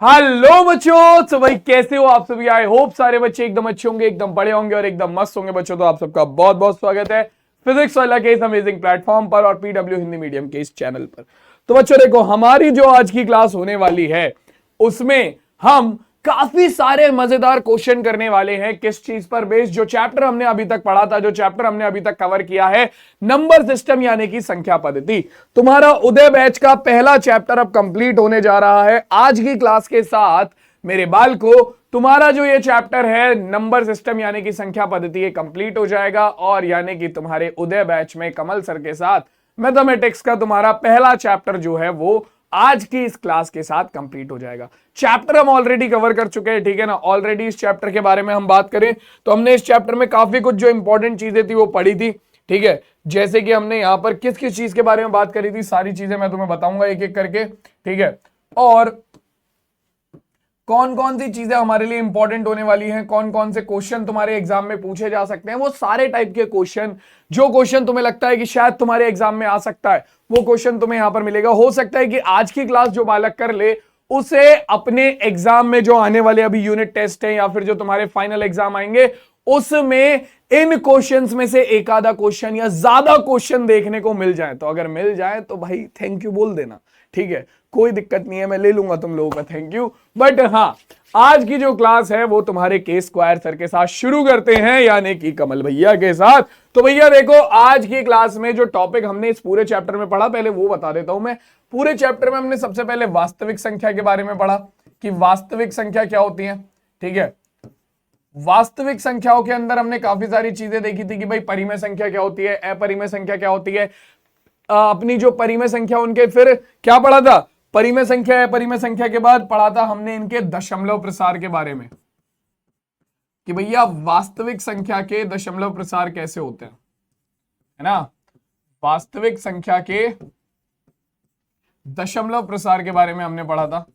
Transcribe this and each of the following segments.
Hello बच्चों, तो भाई कैसे हो आप सभी। आई होप सारे बच्चे एकदम अच्छे होंगे, एकदम बड़े होंगे और एकदम मस्त होंगे। बच्चों तो आप सबका बहुत बहुत स्वागत है फिजिक्स वाला के इस अमेजिंग प्लेटफॉर्म पर और पीडब्ल्यू हिंदी मीडियम के इस चैनल पर। तो बच्चों देखो, हमारी जो आज की क्लास होने वाली है उसमें हम काफी सारे मजेदार क्वेश्चन करने वाले हैं। किस चीज पर बेस्ड? जो चैप्टर हमने अभी तक पढ़ा था, जो चैप्टर हमने अभी तक कवर किया है, नंबर सिस्टम यानी कि संख्या पद्धति। तुम्हारा उदय बैच का पहला चैप्टर अब कंप्लीट होने जा रहा है आज की क्लास के साथ। मेरे बाल को तुम्हारा जो ये चैप्टर है नंबर सिस्टम यानी कि संख्या पद्धति, ये कंप्लीट हो जाएगा और यानी कि तुम्हारे उदय बैच में कमल सर के साथ मैथमेटिक्स का तुम्हारा पहला चैप्टर जो है वो आज की इस क्लास के साथ कंप्लीट हो जाएगा। चैप्टर हम ऑलरेडी कवर कर चुके हैं, ठीक है ना। ऑलरेडी इस चैप्टर के बारे में हम बात करें तो हमने इस चैप्टर में काफी कुछ जो इंपॉर्टेंट चीजें थी वो पढ़ी थी, ठीक है। जैसे कि हमने यहां पर किस किस चीज के बारे में बात करी थी, सारी चीजें मैं तुम्हें बताऊंगा एक एक करके, ठीक है। और कौन कौन सी चीजें हमारे लिए इंपॉर्टेंट होने वाली हैं, कौन कौन से क्वेश्चन तुम्हारे एग्जाम में पूछे जा सकते हैं, वो सारे टाइप के क्वेश्चन, जो क्वेश्चन तुम्हें लगता है कि शायद तुम्हारे एग्जाम में आ सकता है, वो क्वेश्चन तुम्हें यहां पर मिलेगा। हो सकता है कि आज की क्लास जो बालक कर ले उसे अपने एग्जाम में जो आने वाले अभी यूनिट टेस्ट है या फिर जो तुम्हारे फाइनल एग्जाम आएंगे उसमें इन क्वेश्चंस में से एक आधा क्वेश्चन या ज्यादा क्वेश्चन देखने को मिल जाए। तो अगर मिल जाए तो भाई थैंक यू बोल देना, ठीक है, कोई दिक्कत नहीं है, मैं ले लूंगा तुम लोगों का थैंक यू। बट हाँ, आज की जो क्लास है वो तुम्हारे के स्क्वायर सर के साथ शुरू करते हैं, यानी कि कमल भैया के साथ। तो भैया देखो, आज की क्लास में जो टॉपिक हमने इस पूरे चैप्टर में पढ़ा, पहले वो बता देता हूं मैं। पूरे चैप्टर में हमने सबसे पहले वास्तविक संख्या के बारे में पढ़ा कि वास्तविक संख्या क्या होती है, ठीक है। वास्तविक संख्याओं के अंदर हमने काफी सारी चीजें देखी थी कि भाई परिमेय संख्या क्या होती है, अपरिमेय संख्या क्या होती है। अपनी जो परिमेय संख्या, उनके फिर क्या पढ़ा था, परिमेय संख्या, अपरिमेय संख्या के बाद पढ़ा था हमने इनके दशमलव प्रसार के बारे में कि भैया वास्तविक संख्या के दशमलव प्रसार कैसे होते हैं, है ना। वास्तविक संख्या के दशमलव प्रसार के बारे में हमने पढ़ा था।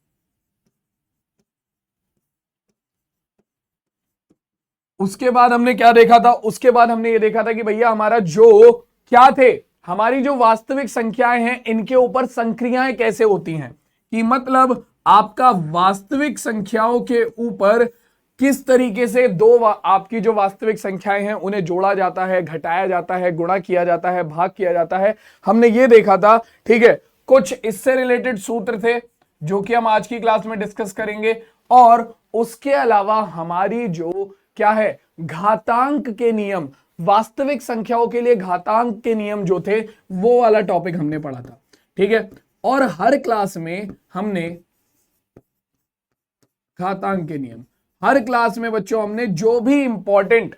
उसके बाद हमने क्या देखा था, उसके बाद हमने ये देखा था कि भैया हमारा जो क्या थे, हमारी जो वास्तविक संख्याएं हैं इनके ऊपर संक्रियाएं कैसे होती हैं, कि मतलब आपका वास्तविक संख्याओं के ऊपर किस तरीके से दो आपकी जो वास्तविक संख्याएं हैं उन्हें जोड़ा जाता है, घटाया जाता है, गुणा किया जाता है, भाग किया जाता है, हमने ये देखा था, ठीक है। कुछ इससे रिलेटेड सूत्र थे जो कि हम आज की क्लास में डिस्कस करेंगे। और उसके अलावा हमारी जो क्या है, घातांक के नियम, वास्तविक संख्याओं के लिए घातांक के नियम जो थे वो वाला टॉपिक हमने पढ़ा था, ठीक है। और हर क्लास में हमने घातांक के नियम, हर क्लास में बच्चों हमने जो भी इंपॉर्टेंट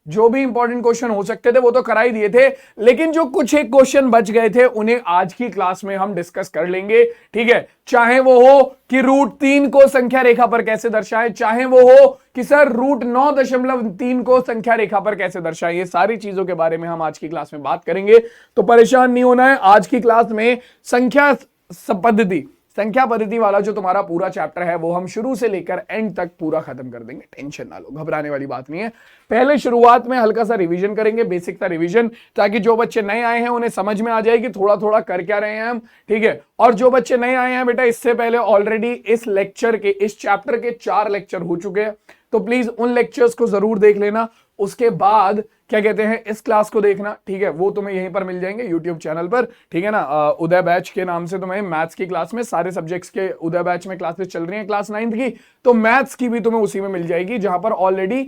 क्वेश्चन हो सकते थे वो तो करा ही दिए थे, लेकिन जो कुछ एक क्वेश्चन बच गए थे उन्हें आज की क्लास में हम डिस्कस कर लेंगे, ठीक है। चाहे वो हो कि √3 को संख्या रेखा पर कैसे दर्शाएं, चाहे वो हो कि सर √9.3 को संख्या रेखा पर कैसे दर्शाएं, ये सारी चीजों के बारे में हम आज की क्लास में बात करेंगे। तो परेशान नहीं होना है, आज की क्लास में संख्या पद्धति वाला जो तुम्हारा पूरा चैप्टर है वो हम शुरू से लेकर एंड तक पूरा खत्म कर देंगे। टेंशन ना लो, घबराने वाली बात नहीं है। पहले शुरुआत में हल्का सा रिवीजन करेंगे, बेसिक सा रिवीजन, ताकि जो बच्चे नए आए हैं उन्हें समझ में आ जाए कि थोड़ा थोड़ा कर क्या रहे हैं हम, ठीक है। और जो बच्चे नए आए हैं बेटा, इससे पहले ऑलरेडी इस लेक्चर के, इस चैप्टर के 4 लेक्चर हो चुके हैं, तो प्लीज उन लेक्चर्स को जरूर देख लेना। उसके बाद क्या कहते हैं, इस क्लास को देखना, ठीक है, वो तुम्हें यहीं पर मिल जाएंगे यूट्यूब चैनल पर, ठीक है ना। उदय बैच के नाम से तुम्हें मैथ्स की क्लास में सारे सब्जेक्ट्स के उदय बैच में क्लासेस चल रही हैं क्लास 9th की, तो मैथ्स की भी तुम्हें उसी में मिल जाएगी, जहां पर ऑलरेडी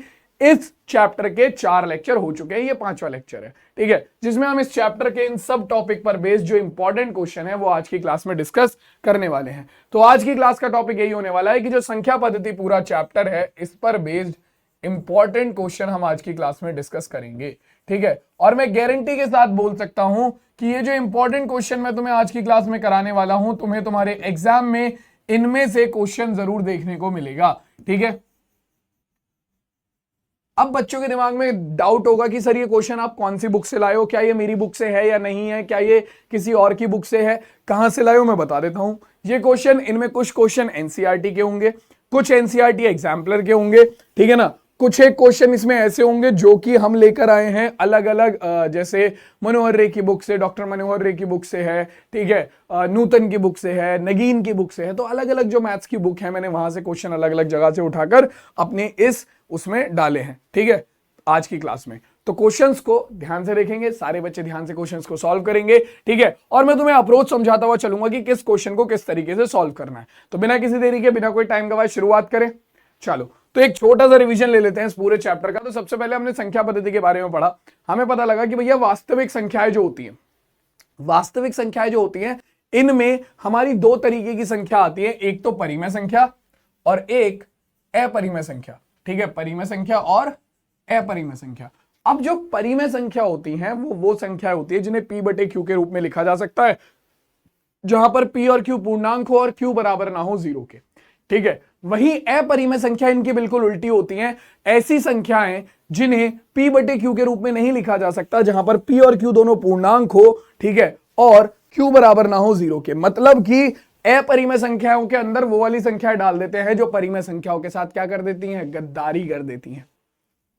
इस चैप्टर के 4 लेक्चर हो चुके हैं, ये 5वां लेक्चर है, ठीक है, जिसमें हम इस चैप्टर के इन सब टॉपिक पर बेस्ड जो इंपॉर्टेंट क्वेश्चन है वो आज की क्लास में डिस्कस करने वाले हैं। तो आज की क्लास का टॉपिक यही होने वाला है कि जो संख्या पद्धति पूरा चैप्टर है इस पर बेस्ड इंपॉर्टेंट क्वेश्चन हम आज की क्लास में डिस्कस करेंगे, ठीक है। और मैं गारंटी के साथ बोल सकता हूं कि ये जो इंपॉर्टेंट क्वेश्चन मैं तुम्हें आज की क्लास में कराने वाला हूं, तुम्हें तुम्हारे एग्जाम में इनमें से क्वेश्चन जरूर देखने को मिलेगा, ठीक है। अब बच्चों के दिमाग में डाउट होगा कि सर ये क्वेश्चन आप कौन सी बुक से लाए हो, क्या ये मेरी बुक से है या नहीं है, क्या ये किसी और की बुक से है, कहां से लाए हो, मैं बता देता हूं। ये क्वेश्चन, इनमें कुछ क्वेश्चन एनसीईआरटी के होंगे, कुछ एनसीईआरटी एग्जाम्पलर के होंगे, ठीक है ना, कुछ एक क्वेश्चन इसमें ऐसे होंगे जो कि हम लेकर आए हैं अलग अलग, जैसे मनोहर रे की बुक से, डॉक्टर मनोहर रे की बुक से है, ठीक है, नूतन की बुक से है, नगीन की बुक से है। तो अलग अलग जो मैथ्स की बुक है मैंने वहां से क्वेश्चन अलग अलग जगह से उठाकर अपने इस उसमें डाले हैं, ठीक है, आज की क्लास में। तो क्वेश्चंस को ध्यान से देखेंगे, सारे बच्चे ध्यान से क्वेश्चंस को सॉल्व करेंगे, ठीक है। और मैं तुम्हें अप्रोच समझाता हुआ चलूंगा कि किस क्वेश्चन को किस तरीके से सॉल्व करना है। तो बिना किसी देरी के, बिना कोई टाइम गवाए शुरुआत करें। चलो, तो एक छोटा सा रिवीजन ले लेते हैं इस पूरे चैप्टर का। तो सबसे पहले हमने संख्या पद्धति के बारे में पढ़ा। हमें पता लगा कि भैया वास्तविक संख्याएं जो होती हैं, वास्तविक संख्याएं जो होती हैं, इनमें हमारी दो तरीके की संख्या आती है, एक तो परिमेय संख्या और एक अपरिमेय संख्या, ठीक है, परिमेय संख्या और अपरिमेय संख्या। अब जो परिमेय संख्या होती हैं वो संख्या होती है जिन्हें p बटे q के रूप में लिखा जा सकता है, जहां पर p और q पूर्णांक हो और q बराबर ना हो 0 के, ठीक है। वही अपरिमेय संख्या इनकी बिल्कुल उल्टी होती हैं, ऐसी संख्याएं जिन्हें p बटे q के रूप में नहीं लिखा जा सकता, जहां पर p और q दोनों पूर्णांक हो, ठीक है, और q बराबर ना हो 0 के। मतलब कि अपरिमेय संख्याओं के अंदर वो वाली संख्याएं डाल देते हैं जो परिमेय संख्याओं के साथ क्या कर देती हैं, गद्दारी कर देती हैं,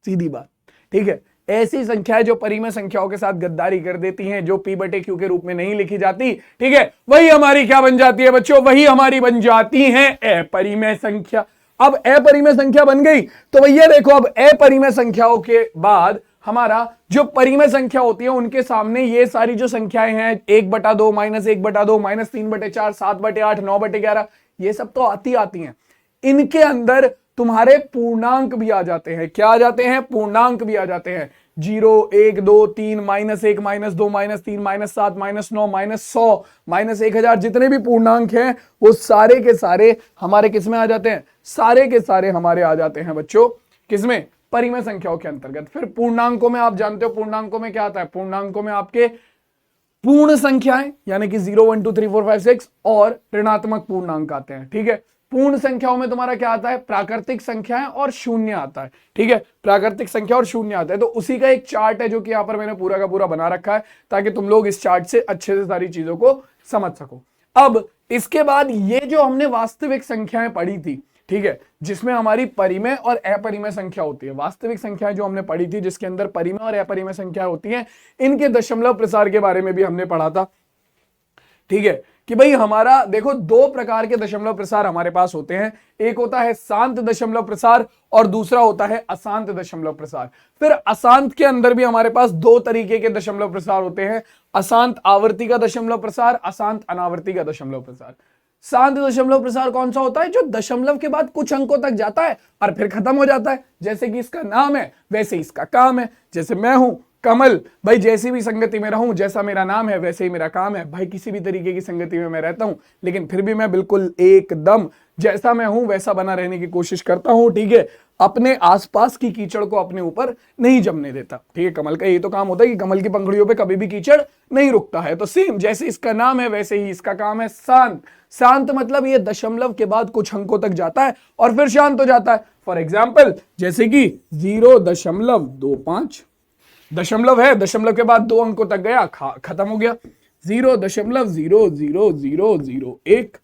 सीधी बात, ठीक है। ऐसी संख्याएं जो परिमेय संख्याओं के साथ गद्दारी कर देती हैं, जो p बटे q के रूप में नहीं लिखी जाती, ठीक है, वही हमारी क्या बन जाती है बच्चों, वही हमारी बन जाती हैं अपरिमेय संख्या। अब अपरिमेय संख्या बन गई तो भैया देखो, अब अपरिमेय संख्याओं के बाद हमारा जो परिमेय संख्या होती है उनके सामने ये सारी जो संख्याएं हैं, 1/2 -1/2 -3/4 7/8 9/11, ये सब तो आती हैं। इनके अंदर तुम्हारे पूर्णांक भी आ जाते हैं। क्या आ जाते हैं, पूर्णांक भी आ जाते हैं। 0 1 2 3 -1 -2 -3 -7 -9 -100 -1000, जितने भी पूर्णांक हैं वो सारे के सारे हमारे किसमें आ जाते हैं, सारे के सारे हमारे आ जाते हैं बच्चों, किसमें, परिमेय संख्याओं के अंतर्गत। फिर पूर्णांकों में आप जानते हो, पूर्णांकों में क्या आता है, पूर्णांकों में आपके पूर्ण संख्याएं यानी कि 0 1 2 3 4 5 6 और ऋणात्मक पूर्णांक आते हैं, ठीक है। पूर्ण संख्याओं में तुम्हारा क्या आता है, प्राकृतिक संख्याएं और शून्य आता है, ठीक है, प्राकृतिक संख्या और शून्य आता है। तो उसी का एक चार्ट है जो कि यहां पर मैंने पूरा का पूरा बना रखा है, ताकि तुम लोग इस चार्ट से अच्छे से सारी चीजों को समझ सको। अब इसके बाद ये जो हमने वास्तविक संख्याएं पढ़ी थी, ठीक है, जिसमें हमारी परिमेय और अपरिमेय संख्या होती है, वास्तविक संख्याएं जो हमने पढ़ी थी जिसके अंदर परिमेय और अपरिमेय संख्या होती हैं, इनके दशमलव प्रसार के बारे में भी हमने पढ़ा था, ठीक है, कि भाई हमारा देखो दो प्रकार के दशमलव प्रसार हमारे पास होते हैं, एक होता है शांत दशमलव प्रसार और दूसरा होता है अशांत दशमलव प्रसार। फिर अशांत के अंदर भी हमारे पास दो तरीके के दशमलव प्रसार होते हैं, अशांत आवर्ती का दशमलव प्रसार, अशांत अनावर्ती का दशमलव प्रसार। शांत दशमलव प्रसार कौन सा होता है, जो दशमलव के बाद कुछ अंकों तक जाता है और फिर खत्म हो जाता है, जैसे कि इसका नाम है वैसे इसका काम है। जैसे मैं हूं कमल, भाई जैसी भी संगति में रहूं, जैसा मेरा नाम है वैसे ही मेरा काम है। भाई किसी भी तरीके की संगति में मैं रहता हूं, लेकिन फिर भी मैं बिल्कुल एकदम जैसा मैं हूं वैसा बना रहने की कोशिश करता हूं, ठीक है। अपने आसपास की कीचड़ को अपने ऊपर नहीं जमने देता, ठीक है। कमल का ये तो काम होता है कि कमल की पंखुड़ियों पे कभी भी कीचड़ नहीं रुकता है। तो सेम जैसे इसका नाम है वैसे ही इसका काम है, शांत। शांत मतलब ये दशमलव के बाद कुछ अंकों तक जाता है और फिर शांत हो जाता है। फॉर एग्जाम्पल जैसे कि 0.25 दशमलव है, दशमलव के बाद दो अंकों तक गया, खत्म हो गया। 0.00001,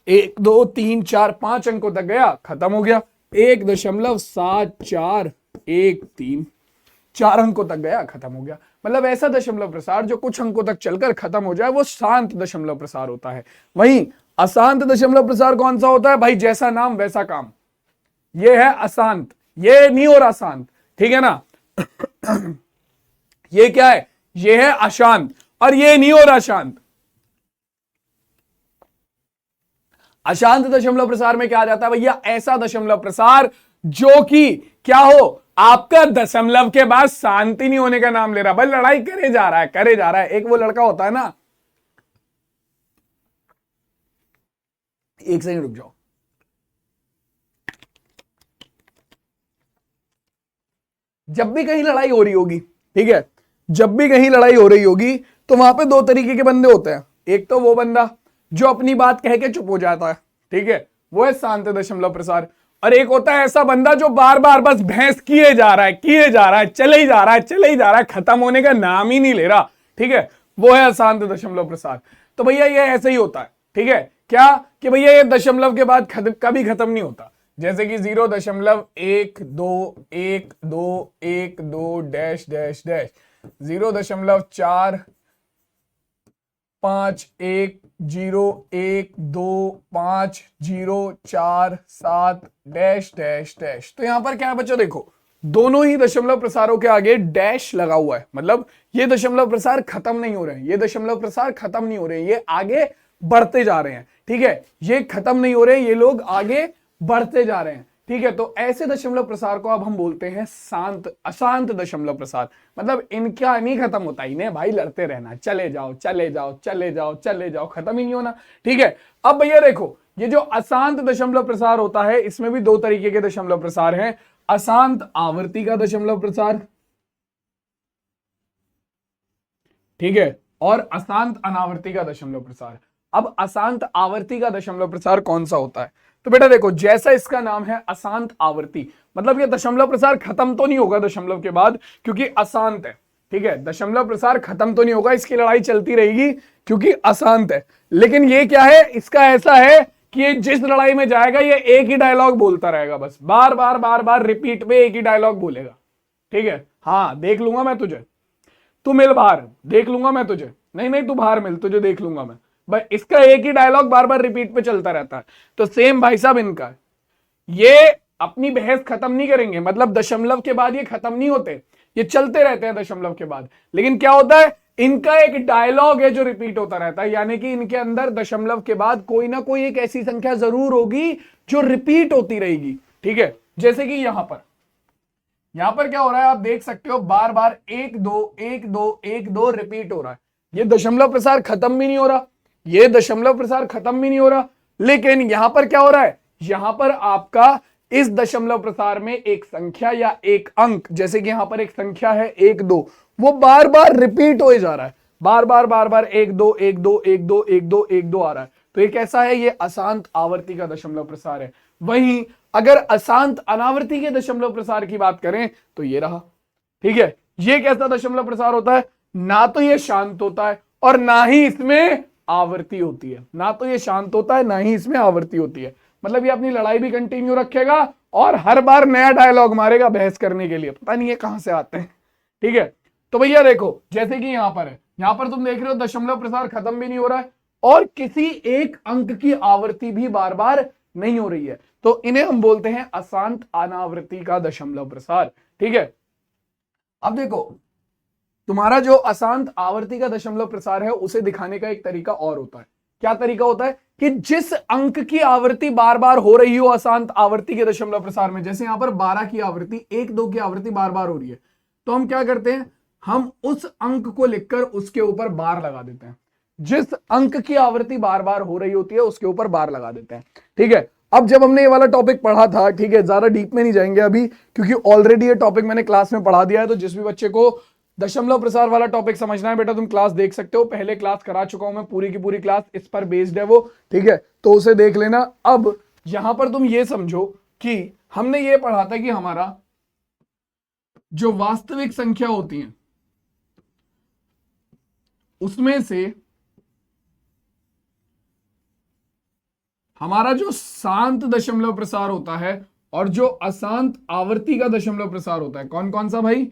1 2 3 4 5 अंकों तक गया, खत्म हो गया। 1.7413, 4 अंकों तक गया, खत्म हो गया। मतलब ऐसा दशमलव प्रसार जो कुछ अंकों तक चलकर खत्म हो जाए वो शांत दशमलव प्रसार होता है। वहीं अशांत दशमलव प्रसार कौन सा होता है, भाई जैसा नाम वैसा काम, ये है अशांत, ये नहीं हो रहा शांत, ठीक है ना। ये क्या है, ये है अशांत और ये नहीं हो रहा शांत। अशांत दशमलव प्रसार में क्या आ जाता है भैया, ऐसा दशमलव प्रसार जो कि क्या हो, आपका दशमलव के बाद शांति नहीं होने का नाम ले रहा, भाई लड़ाई करे जा रहा है, करे जा रहा है। एक वो लड़का होता है ना, एक सेकंड रुक जाओ, जब भी कहीं लड़ाई हो रही होगी, ठीक है, जब भी कहीं लड़ाई हो रही होगी तो वहां पे दो तरीके के बंदे होते हैं। एक तो वो बंदा जो अपनी बात कह के चुप हो जाता है, ठीक है, वो है शांत दशमलव प्रसार। और एक होता है ऐसा बंदा जो बार बार बस भैंस किए जा रहा है, किए जा रहा है, चले ही जा रहा है, चले ही जा रहा है, खत्म होने का नाम ही नहीं ले रहा, ठीक है, वो है अशांत दशमलव प्रसार। तो भैया ये ऐसे ही होता है, ठीक है, क्या कि भैया ये दशमलव के बाद कभी खत्म नहीं होता। जैसे कि 0.121212 dash dash dash 0.4510125047 dash dash dash. तो यहां पर क्या है बच्चों, देखो दोनों ही दशमलव प्रसारों के आगे डैश लगा हुआ है, मतलब ये दशमलव प्रसार खत्म नहीं हो रहे हैं, ये दशमलव प्रसार खत्म नहीं हो रहे हैं, ये आगे बढ़ते जा रहे हैं। ठीक है, ये खत्म नहीं हो रहे हैं, ये लोग आगे बढ़ते जा रहे हैं। ठीक है, तो ऐसे दशमलव प्रसार को अब हम बोलते हैं शांत अशांत दशमलव प्रसार। मतलब इनका नहीं खत्म होता, इन्हें भाई लड़ते रहना, चले जाओ चले जाओ चले जाओ चले जाओ, खत्म ही नहीं होना। ठीक है, अब भैया देखो ये जो अशांत दशमलव प्रसार होता है इसमें भी दो तरीके के दशमलव प्रसार हैं, अशांत आवर्ती का दशमलव प्रसार, ठीक है, और अशांत अनावर्ती का दशमलव प्रसार। अब अशांत आवर्ती का दशमलव प्रसार कौन सा होता है? तो बेटा देखो, जैसा इसका नाम है अशांत आवर्ती, मतलब ये दशमलव प्रसार खत्म तो नहीं होगा दशमलव के बाद क्योंकि अशांत है। ठीक है, दशमलव प्रसार खत्म तो नहीं होगा, इसकी लड़ाई चलती रहेगी क्योंकि अशांत है। लेकिन ये क्या है, इसका ऐसा है कि ये जिस लड़ाई में जाएगा ये एक ही डायलॉग बोलता रहेगा, बस बार बार बार बार रिपीट में एक ही डायलॉग बोलेगा। ठीक है, हाँ देख लूंगा मैं तुझे, तू मिल बाहर, देख लूंगा मैं तुझे, नहीं नहीं तू बाहर मिल, तुझे देख लूंगा मैं। भाई इसका एक ही डायलॉग बार बार रिपीट पे चलता रहता है। तो सेम भाई साहब इनका, ये अपनी बहस खत्म नहीं करेंगे, मतलब दशमलव के बाद ये खत्म नहीं होते, ये चलते रहते हैं दशमलव के बाद। लेकिन क्या होता है, इनका एक डायलॉग है जो रिपीट होता रहता है, यानी कि इनके अंदर दशमलव के बाद कोई ना कोई एक ऐसी संख्या जरूर होगी जो रिपीट होती रहेगी। ठीक है, जैसे कि यहां पर क्या हो रहा है आप देख सकते हो, बार बार 1 2 1 2 1 2 रिपीट हो रहा है। ये दशमलव प्रसार खत्म भी नहीं हो रहा, ये दशमलव प्रसार खत्म भी नहीं हो रहा, लेकिन यहां पर क्या हो रहा है, यहां पर आपका इस दशमलव प्रसार में एक संख्या या एक अंक, जैसे कि यहां पर एक संख्या है 1 2, वो बार बार रिपीट हो जा रहा है, बार बार बार बार 1 2 1 2 1 2 1 2 1 2 आ रहा है। तो ये कैसा है, ये अशांत आवर्ती का दशमलव प्रसार है। वहीं अगर अशांत अनावर्ती के दशमलव प्रसार की बात करें तो ये रहा। ठीक है, ये कैसा दशमलव प्रसार होता है, ना तो ये शांत होता है और ना ही इसमें आवर्ती होती है, ना तो ये शांत होता है ना ही इसमें आवर्ती होती है। मतलब ये अपनी लड़ाई भी कंटिन्यू रखेगा और हर बार नया डायलॉग मारेगा बहस करने के लिए, पता नहीं ये कहां से आते हैं। ठीक है, तो भैया देखो जैसे कि यहां पर है, यहां पर तुम देख रहे हो दशमलव प्रसार खत्म भी नहीं हो रहा है और किसी एक अंक की आवर्ती भी बार बार नहीं हो रही है, तो इन्हें हम बोलते हैं अशांत अनावर्ती का दशमलव प्रसार। ठीक है, अब देखो तुम्हारा जो अशांत आवर्ती का दशमलव प्रसार है उसे दिखाने का एक तरीका और होता है। क्या तरीका होता है कि जिस अंक की आवृत्ति बार बार हो रही हो अशांत आवर्ती के दशमलव प्रसार में, जैसे यहां पर 12 की आवृत्ति 1 2 की आवृत्ति बार बार हो रही है, तो हम क्या करते हैं, हम उस अंक को लिखकर उसके ऊपर बार लगा देते हैं। जिस अंक की आवृत्ति बार बार हो रही होती है उसके ऊपर बार लगा देते हैं। ठीक है, अब जब हमने ये वाला टॉपिक पढ़ा था, ठीक है, ज्यादा डीप में नहीं जाएंगे अभी क्योंकि ऑलरेडी ये टॉपिक मैंने क्लास में पढ़ा दिया है। तो जिस भी बच्चे को दशमलव प्रसार वाला टॉपिक समझना है बेटा, तुम क्लास देख सकते हो, पहले क्लास करा चुका हूं मैं, पूरी की पूरी क्लास इस पर बेस्ड है वो। ठीक है, तो उसे देख लेना। अब यहां पर तुम ये समझो कि हमने ये पढ़ा था कि हमारा जो वास्तविक संख्या होती है उसमें से हमारा जो शांत दशमलव प्रसार होता है और जो अशांत आवर्ती का दशमलव प्रसार होता है, कौन कौन सा भाई,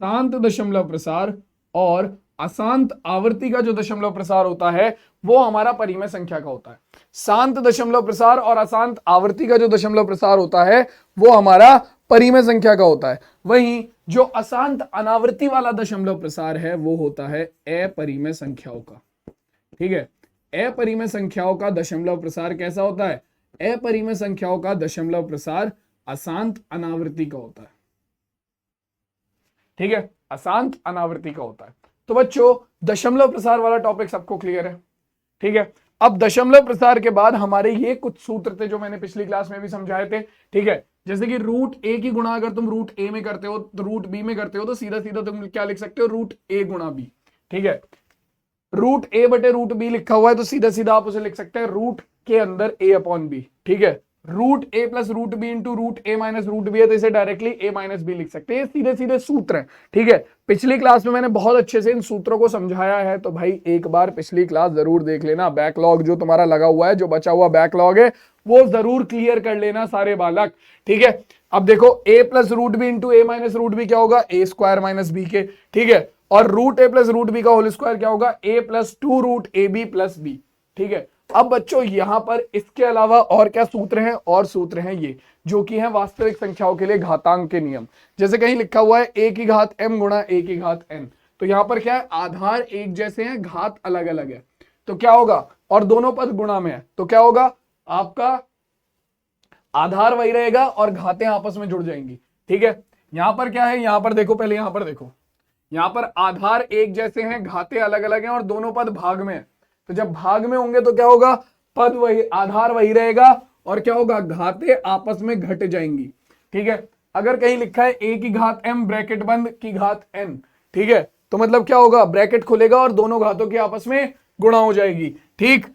शांत दशमलव प्रसार और अशांत आवर्ती का जो दशमलव प्रसार होता है वो हमारा परिमेय संख्या का होता है। शांत दशमलव प्रसार और अशांत आवर्ती का जो दशमलव प्रसार होता है वो हमारा परिमेय संख्या का होता है। वहीं जो अशांत अनावर्ती वाला दशमलव प्रसार है वो होता है अपरिमेय संख्याओं का। ठीक है, अपरिमेय संख्याओं का दशमलव प्रसार कैसा होता है, अपरिमेय संख्याओं का दशमलव प्रसार अशांत अनावर्ती का होता है। ठीक है, अशांत अनावर्ती का होता है। तो बच्चों दशमलव प्रसार वाला टॉपिक सबको क्लियर है। ठीक है, अब दशमलव प्रसार के बाद हमारे ये कुछ सूत्र थे जो मैंने पिछली क्लास में भी समझाए थे। ठीक है, जैसे कि रूट ए की गुणा अगर तुम रूट ए में करते हो तो रूट बी में करते हो तो सीधा सीधा तुम क्या लिख सकते हो, रूट ए गुणा बी। ठीक है, रूट ए बटे रूट बी लिखा हुआ है तो सीधा सीधा आप उसे लिख सकते हैं रूट के अंदर ए अपॉन बी। ठीक है, root A plus root B into root A minus root B है, तो इसे डायरेक्टली ए माइनस बी लिख सकते हैं। सीधे सीधे सूत्र हैं, ठीक है। पिछली क्लास में मैंने बहुत अच्छे से इन सूत्रों को समझाया है, तो भाई एक बार पिछली क्लास जरूर देख लेना। बैकलॉग जो तुम्हारा लगा हुआ है, जो बचा हुआ बैकलॉग है, वो जरूर क्लियर कर लेना सारे बालक, ठीक है। अब देखो ए प्लस रूट बी इंटू ए माइनस रूट बी क्या होगा, ए स्क्वायर माइनस बी के, ठीक है। और root A plus root B का होल स्क्वायर क्या होगा, A plus two root A B plus B, ठीक है। अब बच्चों यहां पर इसके अलावा और क्या सूत्र हैं, और सूत्र हैं ये, जो कि हैं वास्तविक संख्याओं के लिए घातांक के नियम। जैसे कहीं लिखा हुआ है ए की घात m गुणा ए की घात n, तो यहां पर क्या है, आधार एक जैसे हैं, घात अलग अलग है, तो क्या होगा, और दोनों पद गुणा में है, तो क्या होगा, आपका आधार वही रहेगा और घातें आपस में जुड़ जाएंगी, ठीक है। यहां पर क्या है, यहां पर देखो, पहले यहां पर देखो, यहां पर आधार एक जैसे हैं, घातें अलग अलग हैं और दोनों पद भाग में है, तो जब भाग में होंगे तो क्या होगा, पद वही, आधार वही रहेगा और क्या होगा, घातें आपस में घट जाएंगी, ठीक है। अगर कहीं लिखा है a की घात m ब्रैकेट बंद की घात n, ठीक है, तो मतलब क्या होगा, ब्रैकेट खुलेगा और दोनों घातों की आपस में गुणा हो जाएगी, ठीक।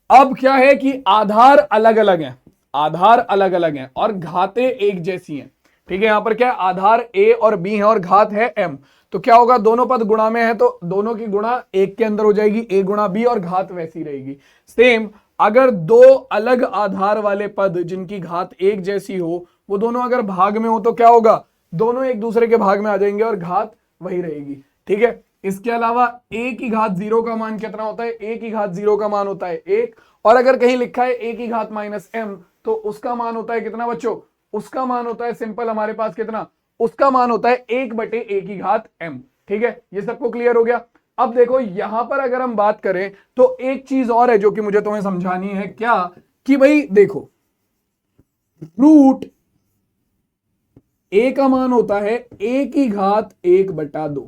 अब क्या है कि आधार अलग अलग हैं, आधार अलग अलग हैं और घातें एक जैसी हैं, ठीक है। यहां पर क्या है, आधार a और b है और घात है m, तो क्या होगा, दोनों पद गुणा में है तो दोनों की गुणा एक के अंदर हो जाएगी, a गुणा b, और घात वैसी रहेगी। सेम अगर दो अलग आधार वाले पद जिनकी घात एक जैसी हो, वो दोनों अगर भाग में हो तो क्या होगा, दोनों एक दूसरे के भाग में आ जाएंगे और घात वही रहेगी, ठीक है। इसके अलावा a की घात 0 का मान कितना होता है, a की घात 0 का मान होता है 1, और अगर कहीं लिखा है a की घात माइनस m, तो उसका मान होता है कितना बच्चों, उसका मान होता है सिंपल हमारे पास कितना, उसका मान होता है 1 बटे a की घात m, ठीक है। ये सबको क्लियर हो गया। अब देखो यहां पर अगर हम बात करें तो एक चीज और है जो कि मुझे तुम्हें समझानी है, क्या कि भाई देखो, रूट a का मान होता है a की घात 1 बटा 2,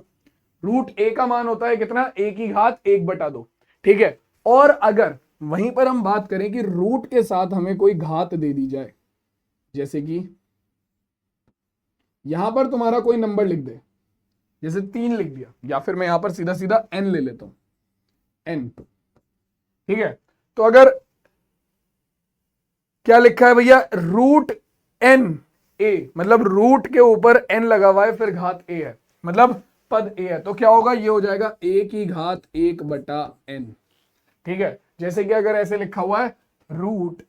रूट a का मान होता है कितना, a की घात 1 बटा 2, ठीक है। और अगर वहीं पर हम बात करें कि रूट के साथ हमें कोई घात दे दी जाए, जैसे कि यहां पर तुम्हारा कोई नंबर लिख दे, जैसे 3 लिख दिया, या फिर मैं यहां पर सीधा सीधा n ले लेता हूं, n, ठीक है। तो अगर क्या लिखा है भैया, रूट n a, मतलब रूट के ऊपर n लगा हुआ है, फिर घात a है, मतलब पद a है, तो क्या होगा, ये हो जाएगा a की घात 1 बटा n, ठीक है। जैसे कि अगर ऐसे लिखा हुआ है रूट,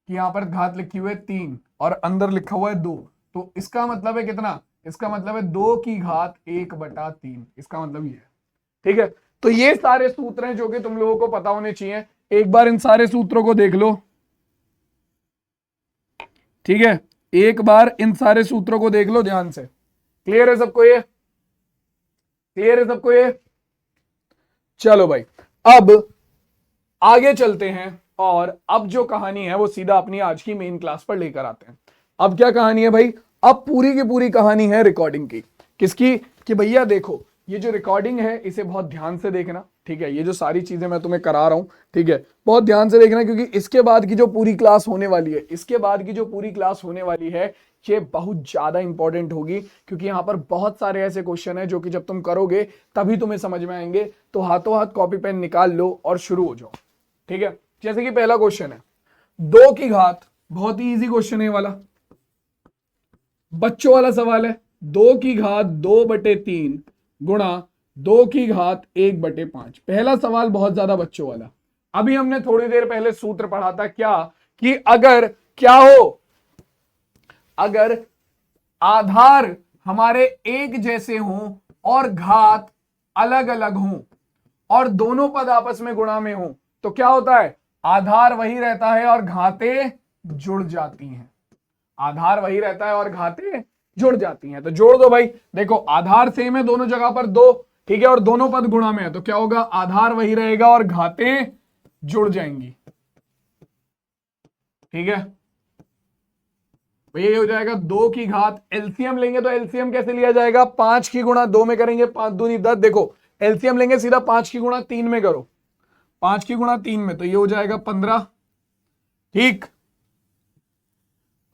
यहां पर घात लिखी हुई है 3 और अंदर लिखा हुआ है 2, तो इसका मतलब है कितना, इसका मतलब है 2 की घात 1 बटा 3, इसका मतलब ये है, ठीक है। तो ये सारे सूत्र हैं जो कि तुम लोगों को पता होने चाहिए। एक बार इन सारे सूत्रों को देख लो, ठीक है, एक बार इन सारे सूत्रों को देख लो ध्यान से। क्लियर है सबको ये, क्लियर है सबको ये, चलो भाई अब आगे चलते हैं और अब जो कहानी है वो सीधा अपनी आज की मेन क्लास पर लेकर आते हैं। अब क्या कहानी है भाई, अब पूरी की पूरी कहानी है रिकॉर्डिंग की, किसकी, कि भैया देखो ये जो रिकॉर्डिंग है इसे बहुत ध्यान से देखना, ठीक है। ये जो सारी चीजें मैं तुम्हें करा रहा हूं, ठीक है, बहुत ध्यान से देखना, क्योंकि इसके बाद की जो पूरी क्लास होने वाली है, इसके बाद की जो पूरी क्लास होने वाली है, ये बहुत ज्यादा इंपॉर्टेंट होगी, क्योंकि यहां पर बहुत सारे ऐसे क्वेश्चन है जो कि जब तुम करोगे तभी तुम्हें समझ में आएंगे। तो हाथों हाथ कॉपी पेन निकाल लो और शुरू हो जाओ, ठीक है। जैसे कि पहला क्वेश्चन है 2 की घात, बहुत ही इजी क्वेश्चन है वाला, बच्चों वाला सवाल है, 2 की घात 2 बटे 3 गुणा 2 की घात 1 बटे 5। पहला सवाल बहुत ज्यादा बच्चों वाला। अभी हमने थोड़ी देर पहले सूत्र पढ़ा था, क्या कि अगर क्या हो, अगर आधार हमारे एक जैसे हों और घात अलग अलग हों और दोनों पद आपस में गुणा में हों, तो क्या होता है, आधार वही रहता है और घातें जुड़ जाती हैं, आधार वही रहता है और घातें जुड़ जाती हैं। तो जोड़ दो भाई, देखो आधार सेम है दोनों जगह पर 2, ठीक है, और दोनों पद गुणा में है, तो क्या होगा, आधार वही रहेगा और घातें जुड़ जाएंगी, ठीक है। ये हो जाएगा 2 की घात, एलसीएम लेंगे तो एलसीएम कैसे लिया जाएगा, 5 की गुणा 2 में करेंगे, 5 दूनी 10, देखो एलसीएम लेंगे सीधा 5 की गुणा 3 में करो, 5 की गुणा 3 में, तो ये हो जाएगा 15, ठीक।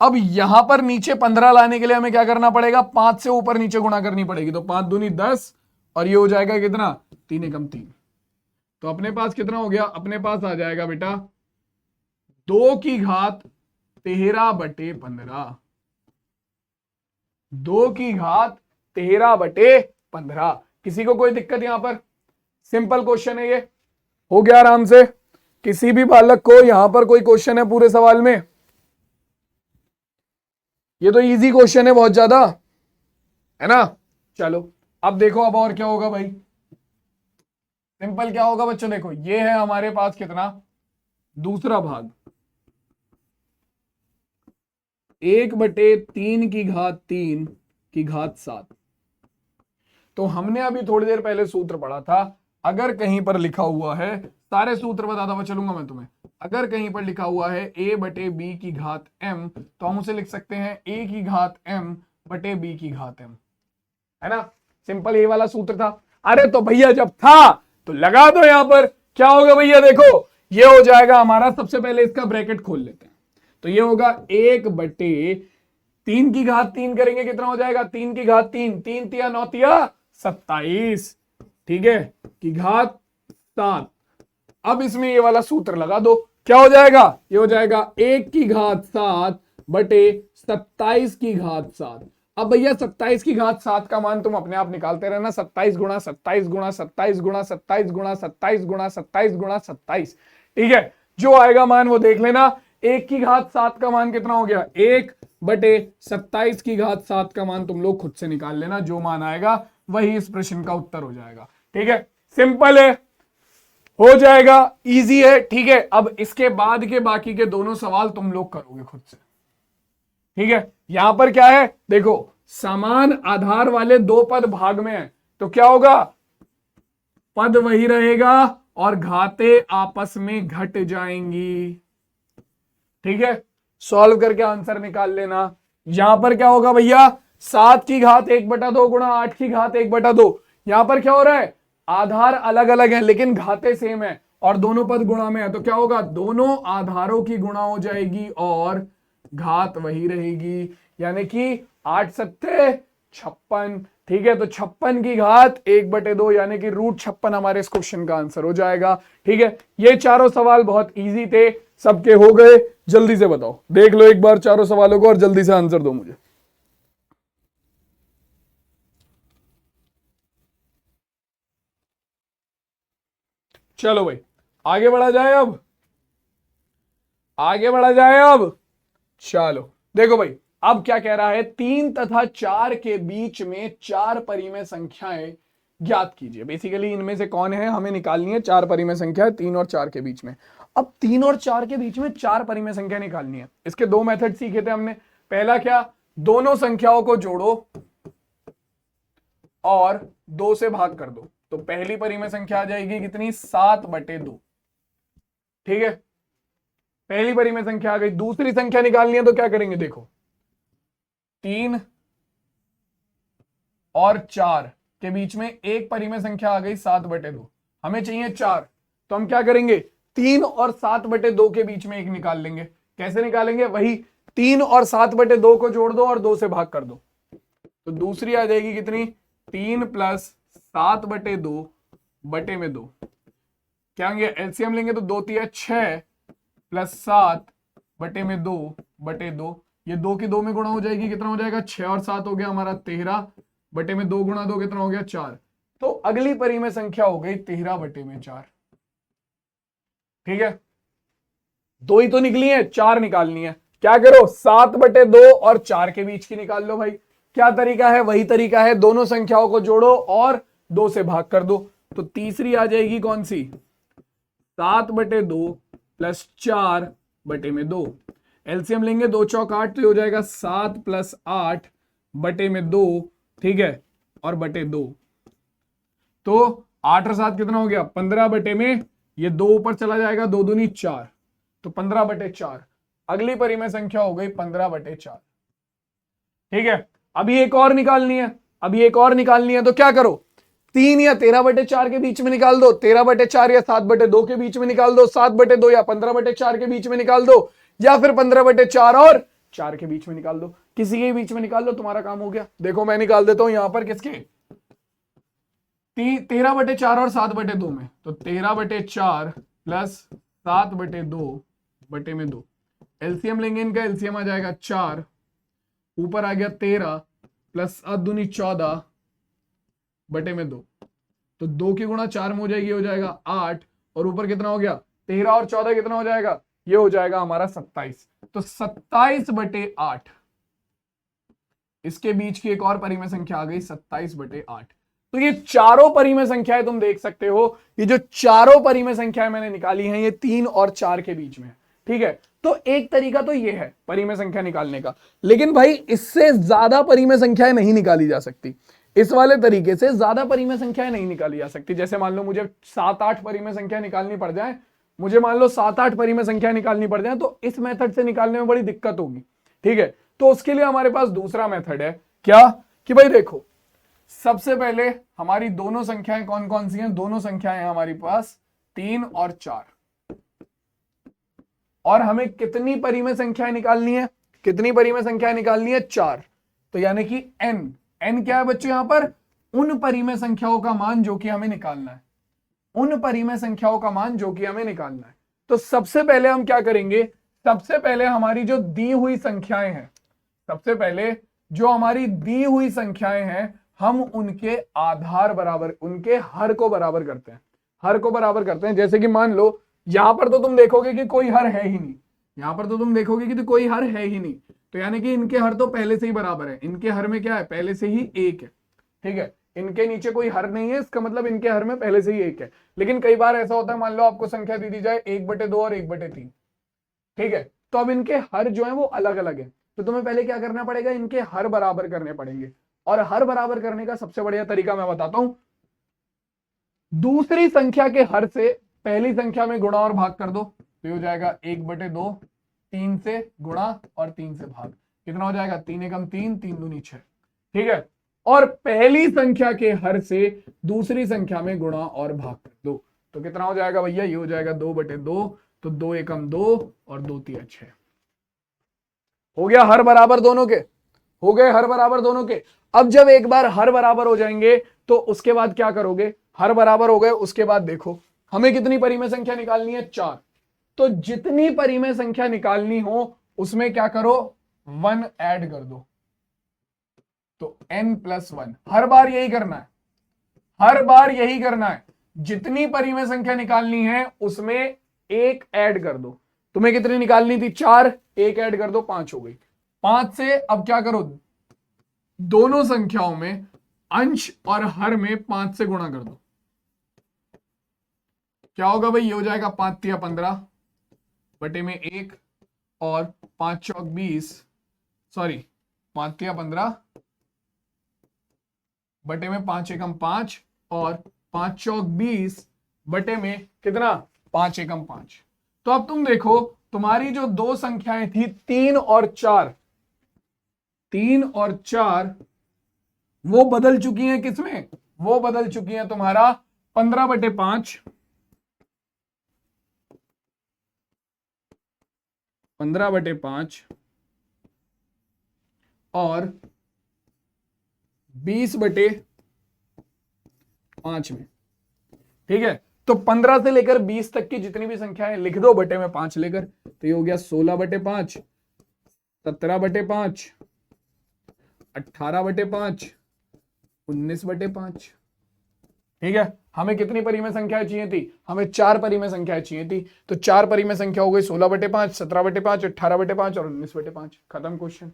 अब यहां पर नीचे 15 लाने के लिए हमें क्या करना पड़ेगा, 5 से ऊपर नीचे गुणा करनी पड़ेगी, तो 5 दूनी 10 और ये हो जाएगा कितना, 3 एकम 3, तो अपने पास कितना हो गया, अपने पास आ जाएगा बेटा 2 की घात 13/15, 2 की घात 13/15। किसी को कोई दिक्कत यहां पर? सिंपल क्वेश्चन है ये, हो गया आराम से। किसी भी बालक को यहां पर कोई क्वेश्चन है पूरे सवाल में? ये तो इजी क्वेश्चन है बहुत ज्यादा, है ना। चलो अब देखो, अब और क्या होगा भाई। सिंपल क्या होगा बच्चों, देखो ये है हमारे पास कितना, दूसरा भाग, 1/3 की घात 3 की घात 7। तो हमने अभी थोड़ी देर पहले सूत्र पढ़ा था, अगर कहीं पर लिखा हुआ है, सारे सूत्र बताता हुआ चलूंगा मैं तुम्हें। अगर कहीं पर लिखा हुआ है a/b की घात m, तो हम उसे लिख सकते हैं a की घात m/b की घात m, है ना। सिंपल ये वाला सूत्र था। अरे तो भैया जब था तो लगा दो यहां पर। क्या होगा भैया, देखो ये हो जाएगा हमारा, सबसे पहले इसका ब्रैकेट खोल लेते हैं। तो ये होगा 1/3 की घात 3 करेंगे, कितना हो जाएगा, 3 की घात 3, 3 तिया 9 तिया 27, ठीक है, की घात 7। अब इसमें ये वाला सूत्र लगा दो, क्या हो जाएगा, ये हो जाएगा 1 की घात 7 बटे 27 की घात 7। अब भैया 27 की घात 7 का मान तुम अपने आप निकालते रहना, 27 गुणा 27 गुणा 27 गुणा 27 गुणा 27 गुणा 27 गुणा 27, ठीक है। जो आएगा मान वो देख लेना। 1 की घात 7 का मान कितना हो गया, 1/27 की घात 7 का मान तुम लोग खुद से निकाल लेना, जो मान आएगा वही इस प्रश्न का उत्तर हो जाएगा, ठीक है। सिंपल है, हो जाएगा, इजी है, ठीक है। अब इसके बाद के बाकी के दोनों सवाल तुम लोग करोगे खुद से, ठीक है। यहां पर क्या है, देखो समान आधार वाले दो पद भाग में है, तो क्या होगा, पद वही रहेगा और घातें आपस में घट जाएंगी, ठीक है। सॉल्व करके आंसर निकाल लेना। यहां पर क्या होगा भैया, 7 की घात 1/2 गुणा 8 की घात 1/2। यहां पर क्या हो रहा है, आधार अलग अलग है लेकिन घातें सेम है और दोनों पद गुणा में है, तो क्या होगा, दोनों आधारों की गुणा हो जाएगी और घात वही रहेगी, यानी कि 8 सत्ते 56, ठीक है। तो 56 की घात 1/2 यानी कि √56 हमारे इस क्वेश्चन का आंसर हो जाएगा, ठीक है। ये चारों सवाल बहुत इजी थे, सबके हो गए। जल्दी से बताओ, देख लो एक बार चारों सवालों को और जल्दी से आंसर दो मुझे। चलो भाई आगे बढ़ा जाए, अब आगे बढ़ा जाए अब। चलो देखो भाई, अब क्या कह रहा है, 3 तथा 4 के बीच में 4 परिमेय संख्याएं ज्ञात कीजिए। बेसिकली इनमें से कौन है हमें निकालनी है, 4 परिमेय संख्या 3 और 4 के बीच में। अब 3 और 4 के बीच में 4 परिमेय संख्या निकालनी है। इसके दो मेथड सीखे थे हमने। पहला क्या, दोनों संख्याओं को जोड़ो और 2 से भाग कर दो, तो पहली परिमेय संख्या आ जाएगी कितनी, 7/2, ठीक है। पहली परिमेय संख्या आ गई। दूसरी संख्या निकालनी है तो क्या करेंगे, देखो 3 और 4 के बीच में एक परिमेय संख्या आ गई 7/2, हमें चाहिए 4, तो हम क्या करेंगे, 3 और 7/2 के बीच में एक निकाल लेंगे। कैसे निकालेंगे, वही 3 और 7/2 को जोड़ दो और 2 से भाग कर दो, तो दूसरी आ जाएगी कितनी, 3 + 7/2 बटे में 2। क्या एलसीएम लेंगे तो 2 तिया 6 + 7 बटे में 2 बटे 2, ये 2 की 2 में गुणा हो जाएगी, कितना हो जाएगा, 6 और 7 हो गया हमारा 13 बटे में 2 गुणा 2 कितना हो गया, 4। तो अगली परिमेय संख्या हो गई 13 बटे में 4, ठीक है। 2 ही तो निकली है, 4 निकालनी है। क्या करो, 7/2 और 4 के बीच की निकाल लो भाई। क्या तरीका है, वही तरीका है, दोनों संख्याओं को जोड़ो और 2 से भाग कर दो। तो तीसरी आ जाएगी कौन सी, 7/2 + 4 बटे में 2। एलसीएम लेंगे 2 चौक 8, तो हो जाएगा 7 + 8 बटे में 2, ठीक है, और बटे 2। तो 8 और 7 कितना हो गया, 15 बटे में, ये 2 ऊपर चला जाएगा, 2 दूनी 4, तो 15/4। अगली परिमेय संख्या हो गई 15/4, ठीक है। अभी एक और निकालनी है, अभी एक और निकालनी है, तो क्या करो, 3 या 13/4 के बीच में निकाल दो, 13/4 या 7/2 के बीच में निकाल दो, 7/2 या 15/4 के बीच में निकाल दो, या फिर 15/4 और 4 के बीच में निकाल दो। किसी के बीच में निकाल लो, तुम्हारा काम हो गया। देखो मैं निकाल देता हूं यहां पर किसके, 13/4 और 7/2 में, तो 13/4 + 7/2 बटे में 2। एलसीएम लेंगे इनका, एलसीएम आ जाएगा 4, ऊपर आ गया 13 प्लस 7 दूनी 14 बटे में 2। तो 2 की गुणा 4 में हो जाएगी, हो जाएगा 8, और ऊपर कितना हो गया 13 और 14 कितना हो जाएगा, ये हो जाएगा हमारा 27। तो 27 बटे 8, इसके बीच की एक और परिमेय संख्या आ गई 27 बटे 8। तो ये चारों परिमेय संख्याएं तुम देख सकते हो, ये जो चारों परिमेय संख्याएं मैंने निकाली हैं ये 3 और 4 के बीच में, ठीक है। तो एक तरीका तो ये है परिमेय संख्या निकालने का, लेकिन भाई इससे ज्यादा परिमेय संख्याएं नहीं निकाली जा सकती। इस वाले तरीके से ज्यादा परिमेय संख्याएं नहीं निकाली जा सकती। जैसे मान लो मुझे 7-8 परिमेय संख्या निकालनी पड़ जाए, मुझे मान लो 7-8 परिमेय संख्या निकालनी पड़ जाए, तो इस मेथड से निकालने में बड़ी दिक्कत होगी, ठीक है। तो उसके लिए हमारे पास दूसरा मेथड है, क्या कि भाई देखो, सबसे पहले हमारी दोनों संख्याएं कौन कौन सी हैं, दोनों संख्याएं हैं हमारे पास 3 और 4, और हमें कितनी परिमेय संख्याएं निकालनी है, कितनी परिमेय संख्याएं निकालनी है, 4। तो यानी कि n क्या है बच्चों, यहां पर उन परिमेय संख्याओं का मान जो कि हमें निकालना है, उन परिमेय संख्याओं का मान जो कि हमें निकालना है। तो सबसे पहले हम क्या करेंगे, सबसे पहले हमारी जो दी हुई संख्याएं हैं, सबसे पहले जो हमारी दी हुई संख्याएं हैं, हम उनके आधार बराबर, उनके हर को बराबर करते हैं, हर को बराबर करते हैं। जैसे कि मान लो यहां पर तो तुम देखोगे कि कोई हर है ही नहीं, यहां पर तो तुम देखोगे कि तो कोई हर है ही नहीं, तो यानी कि इनके हर तो पहले से ही बराबर है, इनके हर में क्या है, पहले से ही 1 है, ठीक है। इनके नीचे कोई हर नहीं है, इसका मतलब इनके हर में पहले से ही 1 है। लेकिन कई बार ऐसा होता है, मान लो आपको संख्या दी जाए 1/2 और 1/3, ठीक है, तो अब इनके हर जो है वो अलग अलग है, तो तुम्हें पहले क्या करना पड़ेगा, इनके हर बराबर करने पड़ेंगे। और हर बराबर करने का सबसे बढ़िया तरीका मैं बताता हूं, दूसरी संख्या के हर से पहली संख्या में गुणा और भाग कर दो, तो हो जाएगा 1/2, 3 से गुणा और 3 से भाग, कितना हो जाएगा 3 एकम 3, 3 दूनी 6, ठीक है। और पहली संख्या के हर से दूसरी संख्या में गुणा और भाग कर दो, तो कितना हो जाएगा भैया, ये हो जाएगा 2/2, तो 2 एकम 2 और 2 तिया 6, हो गया हर बराबर दोनों के, हो गए हर बराबर दोनों के। अब जब एक बार हर बराबर हो जाएंगे तो उसके बाद क्या करोगे, हर बराबर हो गए उसके बाद देखो हमें कितनी परिमेय संख्या निकालनी है, 4। तो जितनी परिमेय संख्या निकालनी हो उसमें क्या करो, 1 ऐड कर दो, तो n+1। हर बार यही करना है, हर बार यही करना है, जितनी परिमेय संख्या निकालनी है उसमें 1 ऐड कर दो। तुम्हें कितनी निकालनी थी, 4, 1 ऐड कर दो, 5 हो गई। 5 से अब क्या करो, दोनों संख्याओं में अंश और हर में 5 से गुणा कर दो, क्या होगा भाई, ये हो जाएगा 5 तिया 15 बटे में 1 और 5 चौक 20, सॉरी 5 तिया 15 बटे में 5 एकम 5 और 5 चौक 20 बटे में कितना, 5 एकम 5। तो अब तुम देखो तुम्हारी जो दो संख्याएं थी 3 और 4, 3 और 4 वो बदल चुकी हैं किसमें, वो बदल चुकी हैं तुम्हारा 15/5, 15/5 और 20/5 में, ठीक है। तो 15 से लेकर 20 तक की जितनी भी संख्याएं लिख दो बटे में 5 लेकर, तो ये हो गया 16/5, 17/5, 18/5, 19/5, ठीक है। हमें कितनी परिमेय संख्याएं चाहिए थी, हमें 4 परिमेय संख्याएं चाहिए थी, तो 4 परिमेय संख्या हो गई 16/5, 17/5, 18/5 और 19/5, खत्म क्वेश्चन।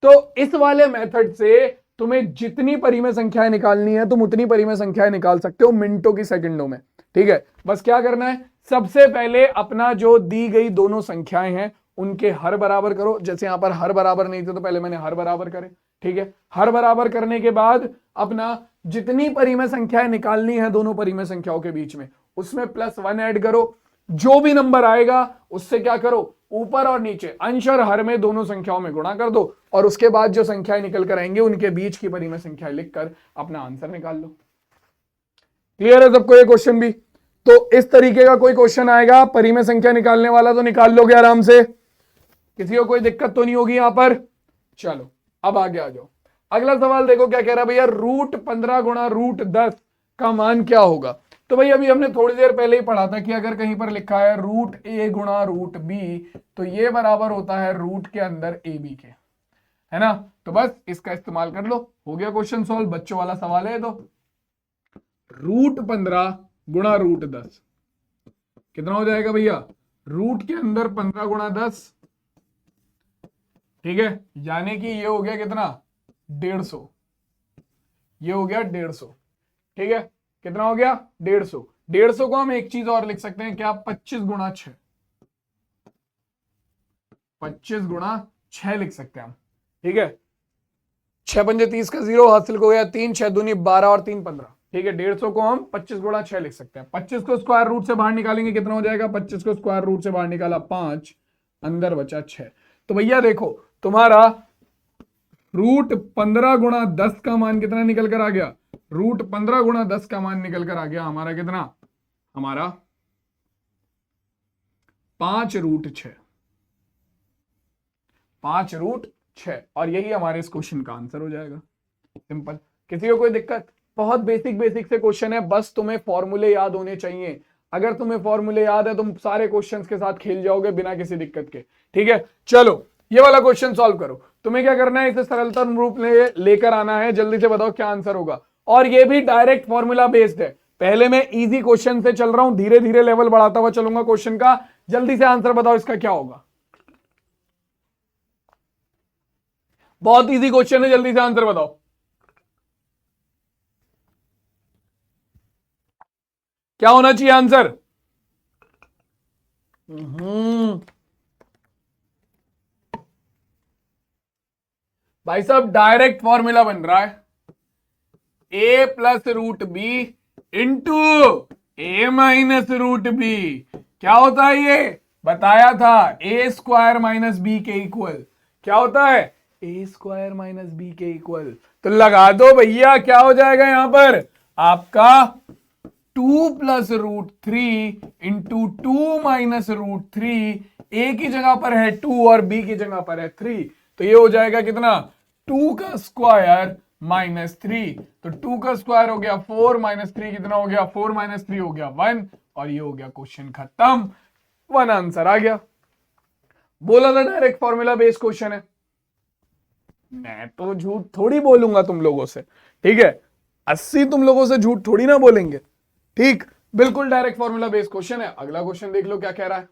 तो इस वाले मेथड से तुम्हें जितनी परिमेय संख्याएं निकालनी है तुम उतनी परिमेय संख्याएं निकाल सकते हो मिनटों की, सेकंडों में, ठीक है। बस क्या करना है, सबसे पहले अपना जो दी गई दोनों संख्याएं हैं उनके हर बराबर करो। जैसे यहां पर हर बराबर नहीं थे तो पहले मैंने हर बराबर करे, ठीक है। हर बराबर करने के बाद अपना जितनी परिमेय संख्याएं निकालनी है दोनों परिमेय संख्याओं के बीच में उसमें +1 ऐड करो, जो भी नंबर आएगा उससे क्या करो, ऊपर और नीचे अंश और हर में दोनों संख्याओं में गुणा कर दो, और उसके बाद जो संख्याएं निकल कर आएंगे उनके बीच की परिमेय संख्या लिखकर अपना आंसर निकाल लो। क्लियर है सबको ये क्वेश्चन भी? तो इस तरीके का कोई क्वेश्चन आएगा परिमेय संख्या निकालने वाला तो निकाल लोगे आराम से, किसी को कोई दिक्कत तो नहीं होगी यहां पर। चलो अब आगे आ जाओ, अगला सवाल देखो क्या कह रहा है भैया, √15 × √10 का मान क्या होगा। तो भाई अभी हमने थोड़ी देर पहले ही पढ़ा था कि अगर कहीं पर लिखा है रूट ए गुणा रूट बी तो ये बराबर होता है रूट के अंदर ए बी के, है ना। तो बस इसका इस्तेमाल कर लो, हो गया क्वेश्चन सॉल्व। बच्चों वाला सवाल है। तो रूट 15 गुणा रूट 10 कितना हो जाएगा भैया? रूट के अंदर 15 गुणा 10, ठीक है, यानी कि ये हो गया कितना? 150। ये हो गया 150, ठीक है। कितना हो गया? 150। 150 को हम एक चीज और लिख सकते हैं क्या? 25 गुणा 6, 25 गुणा 6 लिख सकते हैं हम, ठीक है। 6 पंजे 30 का 0 हासिल हो गया 3, 6 दूनी 12 और 3 15, ठीक है। 150 को हम 25 गुणा 6 लिख सकते हैं। 25 को स्क्वायर रूट से बाहर निकालेंगे कितना हो जाएगा? 25 को स्क्वायर रूट से बाहर निकाला 5, अंदर बचा 6। तो भैया देखो तुम्हारा रूट 15 गुणा 10 का मान कितना निकल कर आ गया? रूट 15 गुणा 10 का मान निकल कर आ गया हमारा कितना? हमारा 5 रूट 6, 5 रूट 6। और यही हमारे इस क्वेश्चन का आंसर हो जाएगा। सिंपल। किसी को कोई दिक्कत? बहुत बेसिक बेसिक से क्वेश्चन है, बस तुम्हें फॉर्मूले याद होने चाहिए। अगर तुम्हें फॉर्मूले याद है तुम सारे क्वेश्चंस के साथ खेल जाओगे बिना किसी दिक्कत के, ठीक है। चलो ये वाला क्वेश्चन सॉल्व करो। तुम्हें क्या करना है? इसे सरलतम रूप में लेकर आना है। जल्दी से बताओ क्या आंसर होगा। और ये भी डायरेक्ट फॉर्मूला बेस्ड है। पहले मैं इजी क्वेश्चन से चल रहा हूं, धीरे धीरे लेवल बढ़ाता हुआ चलूंगा क्वेश्चन का। जल्दी से आंसर बताओ इसका क्या होगा। बहुत इजी क्वेश्चन है, जल्दी से आंसर बताओ। क्या होना चाहिए आंसर? भाई साहब डायरेक्ट फॉर्मूला बन रहा है, ए प्लस रूट बी इंटू ए माइनस रूट बी। क्या होता है ये? बताया था, ए स्क्वायर माइनस बी के इक्वल। क्या होता है? ए स्क्वायर माइनस बी के इक्वल। तो लगा दो भैया, क्या हो जाएगा यहां पर आपका 2 plus root 3 into 2 minus root 3। A की जगह पर है 2 और बी की जगह पर है 3, तो ये हो जाएगा कितना? 2 का स्क्वायर माइनस 3। तो 2 का स्क्वायर हो गया 4 माइनस 3 कितना हो गया? 4 माइनस 3 हो गया 1। और ये हो गया क्वेश्चन खत्म। 1 आंसर आ गया। बोला था डायरेक्ट फॉर्मूला बेस्ड क्वेश्चन है। मैं तो झूठ थोड़ी बोलूंगा तुम लोगों से, ठीक है। 80 तुम लोगों से झूठ थोड़ी ना बोलेंगे, ठीक। बिल्कुल डायरेक्ट फॉर्मूला बेस्ड क्वेश्चन है। अगला क्वेश्चन देख लो क्या कह रहा है,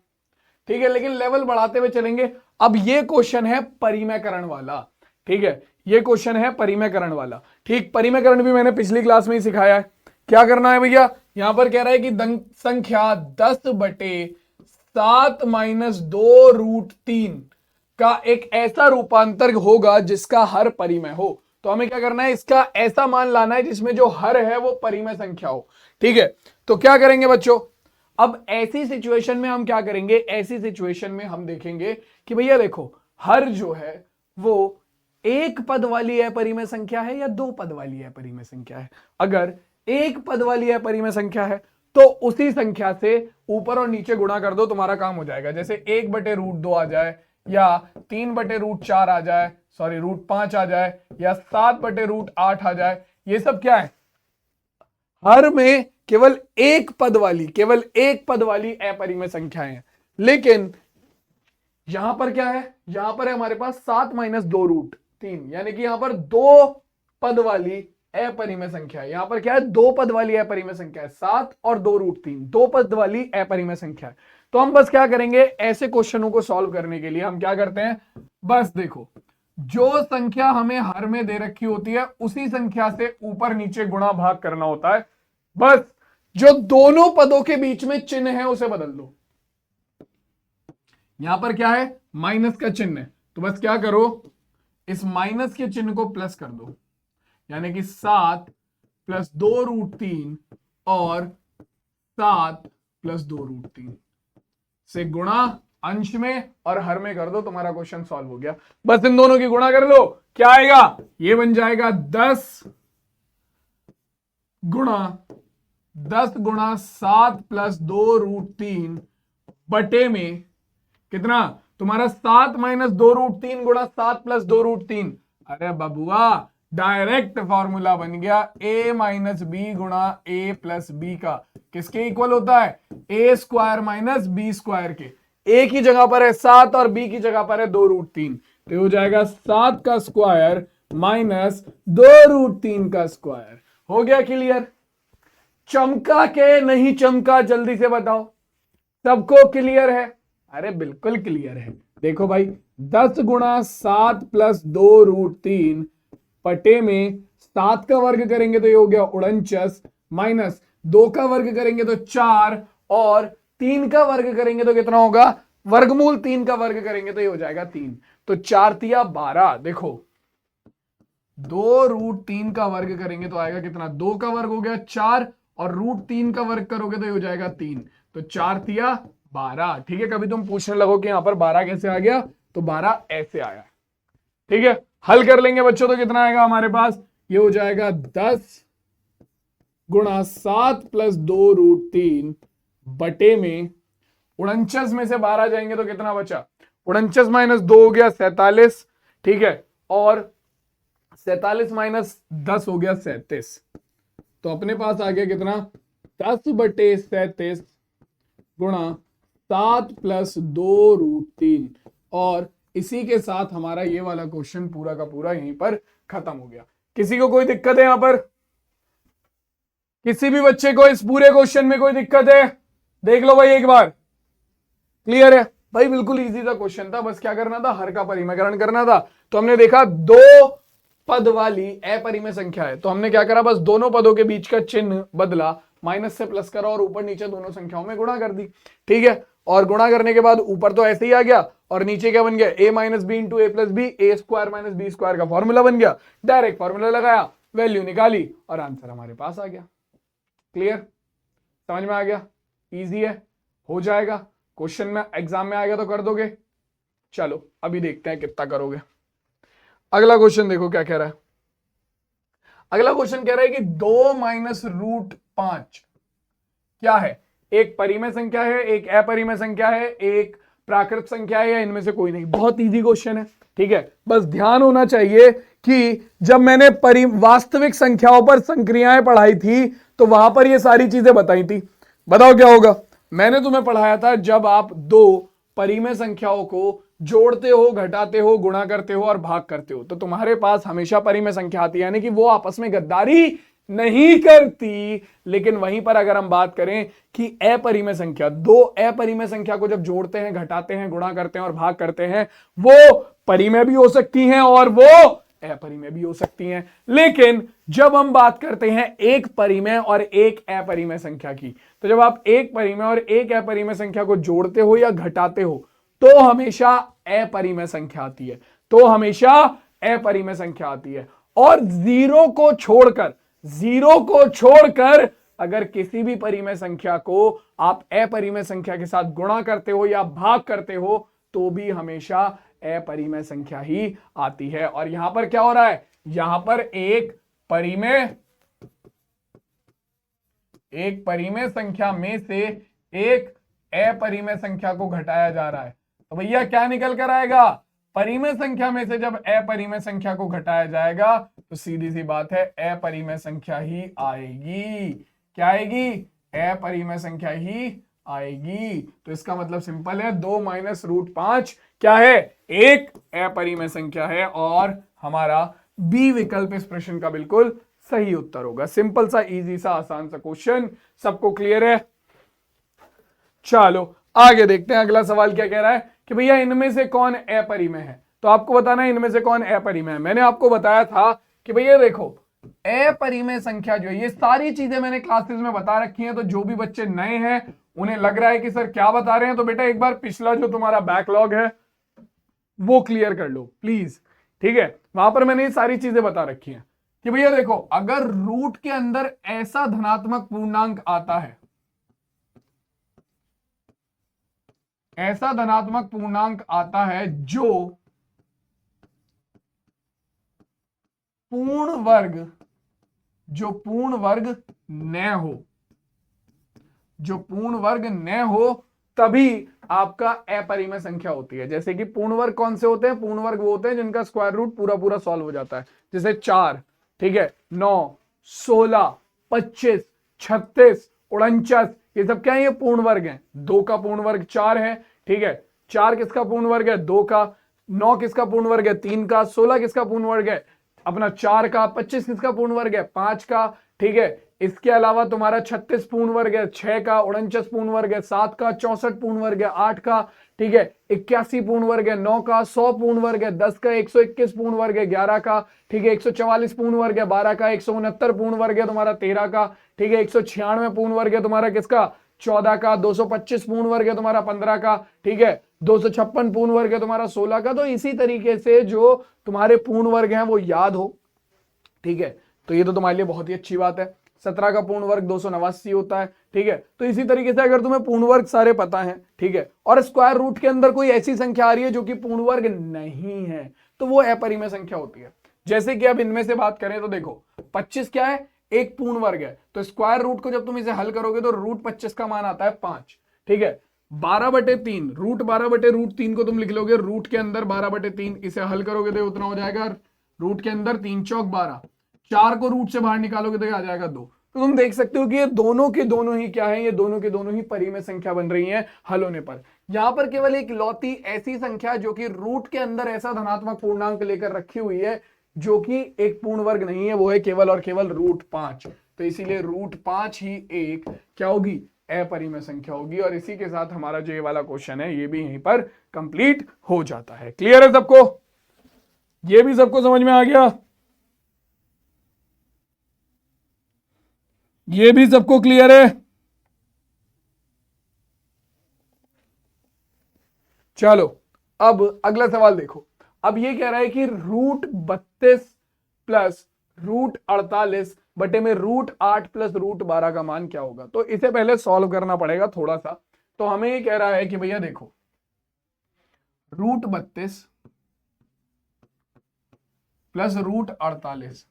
ठीक है। लेकिन लेवल बढ़ाते हुए चलेंगे। अब ये क्वेश्चन है परिमेयकरण वाला, ठीक है। ये क्वेश्चन है परिमेयकरण वाला, ठीक। परिमेयकरण भी मैंने पिछली क्लास में ही सिखाया है। क्या करना है भैया? यहां पर कह रहा है कि संख्या 10/7 माइनस 2 रूट 3 का एक ऐसा रूपांतर होगा जिसका हर परिमेय हो। तो हमें क्या करना है? इसका ऐसा मान लाना है जिसमें जो हर है वो परिमेय संख्या हो, ठीक है। तो क्या करेंगे बच्चों? अब ऐसी सिचुएशन में हम क्या करेंगे? ऐसी सिचुएशन में हम देखेंगे कि भैया देखो, हर जो है वो एक पद वाली अपरिमेय संख्या है या 2 पद वाली अपरिमेय संख्या है। अगर एक पद वाली अपरिमेय संख्या है तो उसी संख्या से ऊपर और नीचे गुणा कर दो, तुम्हारा काम हो जाएगा। जैसे 1/√2 आ जाए, या 3/√4 आ जाए, सॉरी √5 आ जाए, या 7/√8 आ जाए। ये सब क्या है? हर में केवल एक पद वाली अपरिमेय संख्याएं हैं। लेकिन यहां पर क्या है? यहां पर है हमारे पास 7 माइनस 2 रूट 3, यानी कि यहां पर 2 पद वाली अपरिमेय संख्या है। यहां पर क्या है? 2 पद वाली अपरिमेय संख्या है, 7 और 2 रूट 3, 2 पद वाली अपरिमेय संख्या है। तो हम बस क्या करेंगे? ऐसे क्वेश्चनों को सॉल्व करने के लिए हम क्या करते हैं? बस देखो, जो संख्या हमें हर में दे रखी होती है उसी संख्या से ऊपर नीचे गुणा भाग करना होता है। बस जो दोनों पदों के बीच में चिन्ह है उसे बदल दो। यहां पर क्या है? माइनस का चिन्ह है, तो बस क्या करो? इस माइनस के चिन्ह को प्लस कर दो, यानी कि 7 प्लस 2 रूट 3 और 7 प्लस 2 रूट 3 से गुणा अंश में और हर में कर दो, तुम्हारा क्वेश्चन सॉल्व हो गया। बस इन दोनों की गुणा कर लो, क्या आएगा? ये बन जाएगा 10 गुणा 7 प्लस 2 रूट 3 बटे में कितना? तुम्हारा 7 माइनस 2 रूट 3 गुणा 7 प्लस 2 रूट 3। अरे बबुआ डायरेक्ट फॉर्मूला बन गया a माइनस बी गुणा a प्लस बी का। किसके इक्वल होता है? ए स्क्वायर माइनस बी स्क्वायर के। ए की जगह पर है 7 और बी की जगह पर है 2√3, तो हो जाएगा 7 का स्क्वायर माइनस 2√3 का स्क्वायर। हो गया क्लियर? चमका के नहीं चमका, जल्दी से बताओ। सबको क्लियर है? अरे बिल्कुल क्लियर है। देखो भाई, 10 गुणा 7 प्लस 2√3 पटे में 7 का वर्ग करेंगे तो ये हो गया 49, माइनस 2 का वर्ग करेंगे तो 4, और 3 का वर्ग करेंगे तो कितना होगा? वर्गमूल 3 का वर्ग करेंगे तो ये हो जाएगा 3। तो 4 तिया 12। देखो 2√3 का वर्ग करेंगे तो आएगा कितना? 2 का वर्ग हो गया 4, और √3 का वर्ग करोगे तो ये हो जाएगा 3। तो 4 तिया 12। ठीक है, कभी तुम पूछने लगो कि यहां पर 12 कैसे आ गया, तो 12 ऐसे आया। ठीक है, हल कर लेंगे बच्चों तो कितना आएगा हमारे पास? ये हो जाएगा 10 गुणा 7 प्लस 2√3 बटे में 49 में से 12 जाएंगे तो कितना बचा? 49 माइनस 2 हो गया 47। ठीक है, और 47 माइनस 10 हो गया 37। तो अपने पास आ गया कितना? 10 बटे 37 गुणा 7 प्लस 2√3। और इसी के साथ हमारा ये वाला क्वेश्चन पूरा का पूरा यहीं पर खत्म हो गया। किसी को कोई दिक्कत है यहां पर? किसी भी बच्चे को इस पूरे क्वेश्चन में कोई दिक्कत है? देख लो भाई एक बार। क्लियर है भाई? बिल्कुल इजी सा क्वेश्चन था, बस क्या करना था? हर का परिमेयकरण करना था। तो हमने देखा 2 पद वाली अपरिमेय संख्या है, तो हमने क्या करा? बस दोनों पदों के बीच का चिन्ह बदला, माइनस से प्लस करा और ऊपर नीचे दोनों संख्याओं में गुणा कर दी। ठीक है, और गुणा करने के बाद ऊपर तो ऐसे ही आ गया, और नीचे क्या बन गया? a minus B into A plus B, A square minus B square का फॉर्मूला बन गया। डायरेक्ट फॉर्मूला लगाया, वैल्यू निकाली और आंसर हमारे पास आ गया। क्लियर? समझ में आ गया? इजी है, हो जाएगा। क्वेश्चन में एग्जाम में आएगा तो कर दोगे। चलो अभी देखते हैं कितना करोगे। अगला क्वेश्चन देखो क्या कह रहा है। अगला क्वेश्चन कह रहा है कि 2 माइनस √5 क्या है? एक परिमेय संख्या है, एक अपरिमेय संख्या है, एक प्राकृत संख्या है, या इनमें से कोई नहीं। बहुत इजी क्वेश्चन है। ठीक है, बस ध्यान होना चाहिए कि जब मैंने वास्तविक संख्याओं पर संक्रियाएं पढ़ाई थी तो वहां पर ये सारी चीजें बताई थी। बताओ क्या होगा? मैंने तुम्हें पढ़ाया था जब आप दो परिमेय संख्याओं को जोड़ते हो, घटाते हो, गुणा करते हो और भाग करते हो तो तुम्हारे पास हमेशा परिमेय संख्या आती है, यानी कि वो आपस में गद्दारी नहीं करती। लेकिन वहीं पर अगर हम बात करें कि अपरिमेय संख्या, दो अपरिमेय संख्या को जब जोड़ते हैं, घटाते हैं, गुणा करते हैं और भाग करते हैं, वो परिमेय भी हो सकती हैं और वो अपरिमेय भी हो सकती हैं। लेकिन जब हम बात करते हैं एक परिमेय और एक अपरिमेय संख्या की, तो जब आप एक परिमेय और एक अपरिमेय संख्या को जोड़ते हो या घटाते हो तो हमेशा अपरिमेय संख्या आती है, तो हमेशा अपरिमेय संख्या आती है। और जीरो को छोड़कर अगर किसी भी परिमेय संख्या को आप अपरिमेय संख्या के साथ गुणा करते हो या भाग करते हो तो भी हमेशा अपरिमेय संख्या ही आती है। और यहां पर क्या हो रहा है? यहां पर एक परिमेय संख्या में से एक अपरिमेय संख्या को घटाया जा रहा है। तो भैया क्या निकल कर आएगा? परिमेय संख्या में से जब अपरिमेय संख्या को घटाया जाएगा तो सीधी सी बात है अपरिमेय संख्या ही आएगी। क्या आएगी? अपरिमेय संख्या ही आएगी। तो इसका मतलब सिंपल है, 2 माइनस √5 क्या है? एक अपरिमेय संख्या है और हमारा बी विकल्प इस प्रश्न का बिल्कुल सही उत्तर होगा। सिंपल सा, इजी सा, आसान सा क्वेश्चन। सबको क्लियर है? चलो आगे देखते हैं। अगला सवाल क्या कह रहा है कि भैया इनमें से कौन अपरिमेय है? तो आपको बताना है इनमें से कौन अपरिमेय है। मैंने आपको बताया था कि भैया देखो, अपरिमेय संख्या जो है, ये सारी चीजें मैंने क्लासेस में बता रखी हैं। तो जो भी बच्चे नए हैं उन्हें लग रहा है कि सर क्या बता रहे हैं, तो बेटा एक बार पिछला जो तुम्हारा बैकलॉग है वो क्लियर कर लो प्लीज। ठीक है, वहां पर मैंने ये सारी चीजें बता रखी हैं कि भैया देखो, अगर रूट के अंदर ऐसा धनात्मक पूर्णांक आता है, ऐसा धनात्मक पूर्णांक आता है जो पूर्ण वर्ग न हो, जो पूर्ण वर्ग न हो तभी आपका अपरिमेय संख्या होती है। जैसे कि पूर्ण वर्ग कौन से होते हैं? पूर्ण वर्ग वो होते हैं जिनका स्क्वायर रूट पूरा पूरा सॉल्व हो जाता है, जैसे 4, ठीक है, 9, 16, 25, 36, 49, ये सब क्या है, ये पूर्ण वर्ग है। 2 का पूर्ण वर्ग 4 है, ठीक है। 4 किसका पूर्ण वर्ग है, 2 का। 9 किसका पूर्ण वर्ग है, 3 का। 16 किसका पूर्ण वर्ग है, अपना 4 का। 25 किसका पूर्ण वर्ग है, 5 का, ठीक है। इसके अलावा तुम्हारा 36 पूर्ण वर्ग है, 6 का। 49 पूर्ण वर्ग है, 7 का। 64 पूर्ण वर्ग है, 8 का, ठीक है। 81 पूर्ण वर्ग है, 9 का। 100 पूर्ण वर्ग है, 10 का। 121 पूर्ण वर्ग है, 11 का, ठीक है। 144 पूर्ण वर्ग है, 12 का। 169 पूर्ण वर्ग है तुम्हारा, 13 का, ठीक है। 196 पूर्ण वर्ग है तुम्हारा किसका, 14 का। 225 पूर्ण वर्ग है तुम्हारा, 15 का, ठीक है। 256 पूर्ण वर्ग है तुम्हारा, 16 का। तो इसी तरीके से जो तुम्हारे पूर्ण वर्ग हैं वो याद हो, ठीक है। तो ये तो तुम्हारे लिए बहुत ही अच्छी बात है। 17 का पूर्ण वर्ग 289 होता है, ठीक है। तो इसी तरीके से अगर तुम्हें पूर्ण वर्ग सारे पता हैं, ठीक है, और स्क्वायर रूट के अंदर कोई ऐसी संख्या आ रही है जो कि पूर्ण वर्ग नहीं है, तो वो अपरिमेय संख्या होती है। जैसे कि अब इनमें से बात करें तो देखो 25 क्या है, एक पूर्ण वर्ग है। तो स्क्वायर रूट को जब तुम इसे हल करोगे तो रूट 25 का मान आता है 5, ठीक है। 12/3 रूट 12/√3 को तुम लिख लोगे रूट के अंदर 12/3, इसे हल करोगे तो उतना हो जाएगा रूट के अंदर 3 चौक 12। 4 को रूट से बाहर निकालोगे तो आ जाएगा 2। तो तुम देख सकते हो कि ये दोनों के दोनों ही क्या है, ये दोनों के दोनों ही परिमेय संख्या बन रही हैं हल होने पर। यहां पर केवल एक लौती ऐसी संख्या जो कि रूट के अंदर ऐसा धनात्मक पूर्णांक लेकर रखी हुई है जो कि एक पूर्ण वर्ग नहीं है, वो है केवल और केवल √5। तो इसीलिए √5 ही एक क्या होगी, अपरिमेय संख्या होगी। और इसी के साथ हमारा जो ये वाला क्वेश्चन है ये भी यहीं पर कंप्लीट हो जाता है। क्लियर है सबको, ये भी सबको समझ में आ गया, ये भी सबको क्लियर है। चलो अब अगला सवाल देखो। अब ये कह रहा है कि √32 प्लस √48 बटे में √8 प्लस √12 का मान क्या होगा। तो इसे पहले सॉल्व करना पड़ेगा थोड़ा सा। तो हमें ये कह रहा है कि भैया देखो √32 प्लस √48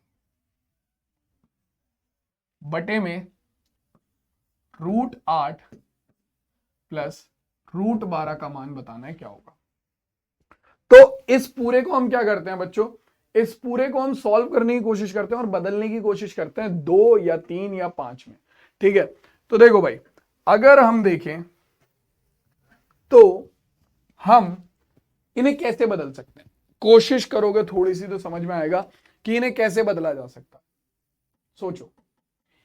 बटे में √8 प्लस √12 का मान बताना है क्या होगा। तो इस पूरे को हम क्या करते हैं बच्चों, इस पूरे को हम सॉल्व करने की कोशिश करते हैं और बदलने की कोशिश करते हैं 2 या 3 या 5 में, ठीक है। तो देखो भाई, अगर हम देखें तो हम इन्हें कैसे बदल सकते हैं, कोशिश करोगे थोड़ी सी तो समझ में आएगा कि इन्हें कैसे बदला जा सकता। सोचो,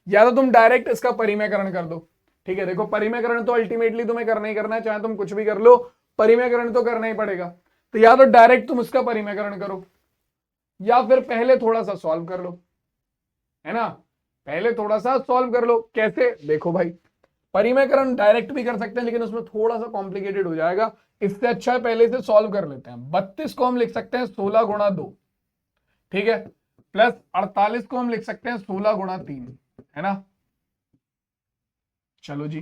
या तो तुम डायरेक्ट इसका परिमेयकरण कर दो, ठीक है। देखो परिमेयकरण तो अल्टीमेटली तुम्हें करना ही करना है, चाहे तुम कुछ भी कर लो, परिमेयकरण तो करना ही पड़ेगा। तो या तो डायरेक्ट तुम इसका परिमेयकरण करो या फिर पहले थोड़ा सा सॉल्व कर लो, है ना। पहले थोड़ा सा सॉल्व कर लो, कैसे, देखो भाई परिमेयकरण डायरेक्ट भी कर सकते हैं लेकिन उसमें थोड़ा सा कॉम्प्लिकेटेड हो जाएगा। इससे अच्छा है पहले से सॉल्व कर लेते हैं। 32 को हम लिख सकते हैं 16 गुणा 2, ठीक है, प्लस 48 को हम लिख सकते हैं 16 गुणा 3, है ना। चलो जी,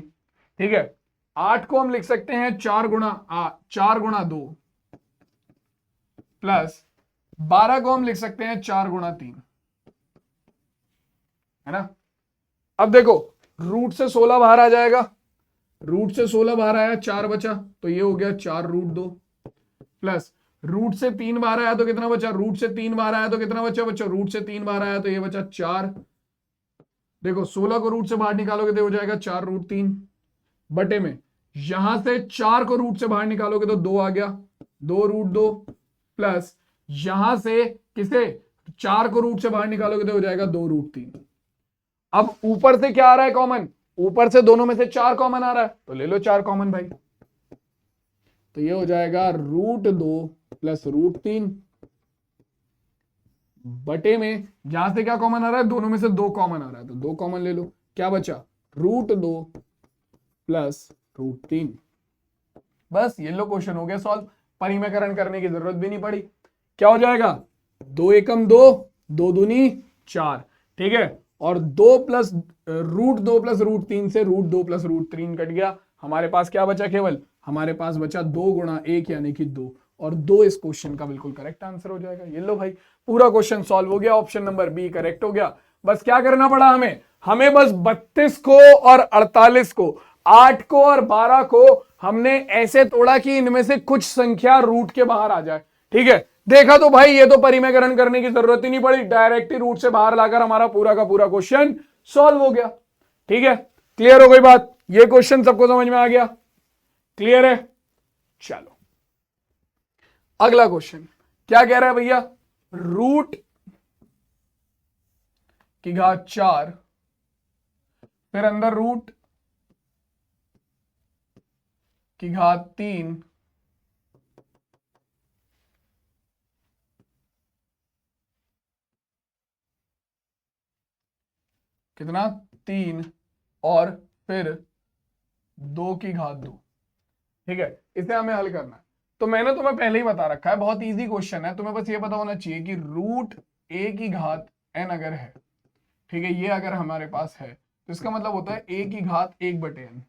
ठीक है। 8 को हम लिख सकते हैं 4 गुणा 2, प्लस 12 को हम लिख सकते हैं 4 गुणा 3, है ना। अब देखो रूट से 16 बाहर आ जाएगा, रूट से 16 बाहर आया, 4 बचा, तो ये हो गया 4√2, प्लस रूट से 3 बाहर आया तो कितना बचा, रूट से 3 बाहर आया तो कितना बचा बच्चों, रूट से 3 बाहर आया तो ये बचा 4। देखो 16 को रूट से बाहर निकालोगे तो हो जाएगा 4√3 बटे में, यहां से 4 को रूट से बाहर निकालोगे तो 2 आ गया, 2√2, प्लस यहां से किसे 4 को रूट से बाहर निकालोगे तो हो जाएगा 2√3। अब ऊपर से क्या आ रहा है कॉमन, ऊपर से दोनों में से 4 कॉमन आ रहा है तो ले लो 4 कॉमन भाई। तो ये हो जाएगा √2 प्लस √3 बटे में, यहां से क्या कॉमन आ रहा है, दोनों में से 2 कॉमन आ रहा है तो 2 कॉमन ले लो, क्या बचा √2 प्लस √3। बस ये लो क्वेश्चन हो गया सॉल्व, परिमेयकरण करने की जरूरत भी नहीं पड़ी। क्या हो जाएगा 2 एकम 2, 2 दूनी 4, ठीक है। और 2 प्लस √2 प्लस √3 से √2 प्लस √3 कट गया, हमारे पास क्या बचा, केवल हमारे पास बचा 2 गुणा 1 यानी कि 2, और 2 इस क्वेश्चन का बिल्कुल करेक्ट आंसर हो जाएगा। ये लो भाई पूरा क्वेश्चन सॉल्व हो गया, ऑप्शन नंबर बी करेक्ट हो गया। बस क्या करना पड़ा हमें बस 32 को और 48 को, 8 को और 12 को हमने ऐसे तोड़ा कि इनमें से कुछ संख्या रूट के बाहर आ जाए, ठीक है। देखा तो भाई ये तो परिमेयकरण करने की जरूरत ही नहीं पड़ी, डायरेक्ट ही रूट से बाहर लाकर हमारा पूरा का पूरा क्वेश्चन सॉल्व हो गया, ठीक है। क्लियर हो गई बात? ये क्वेश्चन सबको समझ में आ गया? क्लियर है? चलो अगला क्वेश्चन क्या कह रहा है भैया? रूट की घात 4 फिर अंदर रूट की घात 3 कितना? 3 और फिर 2 की घात 2। ठीक है, इसे हमें हल करना है। तो मैंने तुम्हें पहले ही बता रखा है, बहुत इजी क्वेश्चन है, तुम्हें बस ये पता होना चाहिए कि रूट ए की घात n अगर है, ठीक है, ये अगर हमारे पास है तो इसका मतलब होता है a की घात 1/n।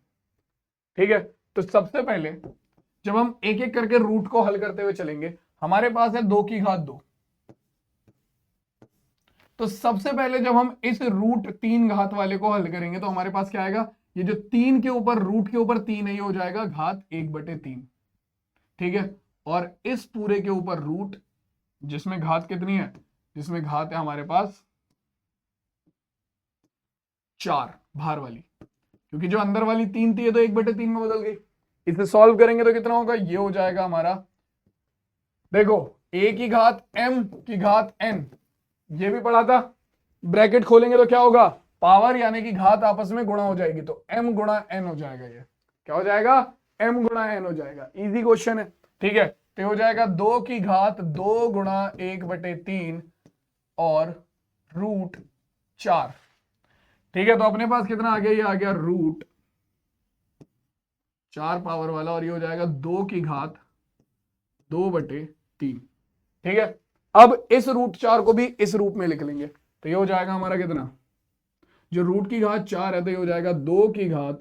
ठीक है, तो सबसे पहले जब हम एक एक करके रूट को हल करते हुए चलेंगे, हमारे पास है 2 की घात 2। तो सबसे पहले जब हम इस रूट 3 घात वाले को हल करेंगे तो हमारे पास क्या आएगा? ये जो 3 के ऊपर रूट के ऊपर 3 है, ये हो जाएगा घात 1/3। ठीक है, और इस पूरे के ऊपर रूट जिसमें घात कितनी है? जिसमें घात है हमारे पास 4 बाहर वाली, क्योंकि जो अंदर वाली 3 थी ये तो 1/3 में बदल गई। इसे सॉल्व करेंगे तो कितना होगा? ये हो जाएगा हमारा, देखो, a की घात m की घात n, ये भी पढ़ा था। ब्रैकेट खोलेंगे तो क्या होगा? पावर यानी कि घात आपस में गुणा हो जाएगी, तो m गुणा n हो जाएगा। ये क्या हो जाएगा? m गुणा n हो जाएगा। इजी क्वेश्चन है। ठीक है, तो हो जाएगा 2 की घात 2 गुणा 1/3 और रूट 4। ठीक है, तो अपने पास कितना आ गया? ये आ गया रूट 4 पावर वाला, और ये हो जाएगा 2 की घात 2/3। ठीक है, अब इस रूट 4 को भी इस रूप में लिख लेंगे, तो ये हो जाएगा हमारा कितना? जो रूट की घात 4 है तो ये हो जाएगा 2 की घात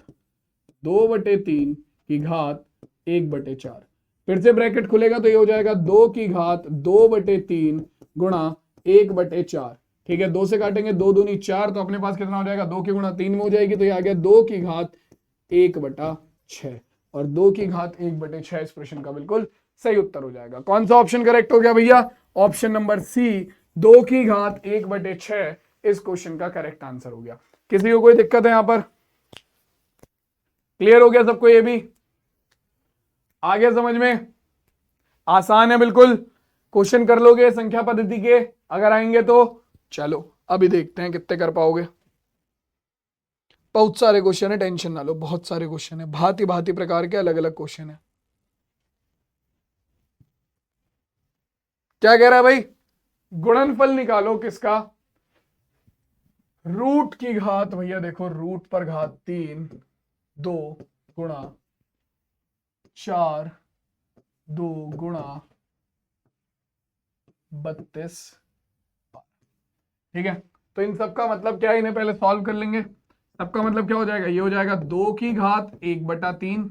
2/3 की घात 1/4। फिर से ब्रैकेट खुलेगा तो ये हो जाएगा 2 की घात 2/3 गुणा 1/4। ठीक है, 2 से काटेंगे, 2 दूनी 4, तो अपने पास कितना हो जाएगा? 2 की गुणा 3 में हो जाएगी, तो ये आ गया 2 की घात 1/6, और 2 की घात 1/6 इस प्रश्न का बिल्कुल सही उत्तर हो जाएगा। कौन सा ऑप्शन करेक्ट हो गया भैया? ऑप्शन नंबर सी, 2 की घात 1/6 इस क्वेश्चन का करेक्ट आंसर हो गया। किसी को कोई दिक्कत है यहां पर? क्लियर हो गया सबको? ये भी आ गया समझ में? आसान है बिल्कुल। क्वेश्चन कर लोगे संख्या पद्धति के अगर आएंगे तो? चलो अभी देखते हैं कितने कर पाओगे। बहुत सारे क्वेश्चन है, टेंशन ना लो, बहुत सारे क्वेश्चन है, भांति भांति प्रकार के अलग अलग क्वेश्चन है। क्या कह रहा है भाई? गुणनफल निकालो किसका? रूट की घात, भैया देखो, रूट पर घात 3 2 गुणा 4 2 गुणा 32। ठीक है, तो इन सबका मतलब क्या है? इन्हें पहले सॉल्व कर लेंगे। सबका मतलब क्या हो जाएगा? ये हो जाएगा 2 की घात 1/3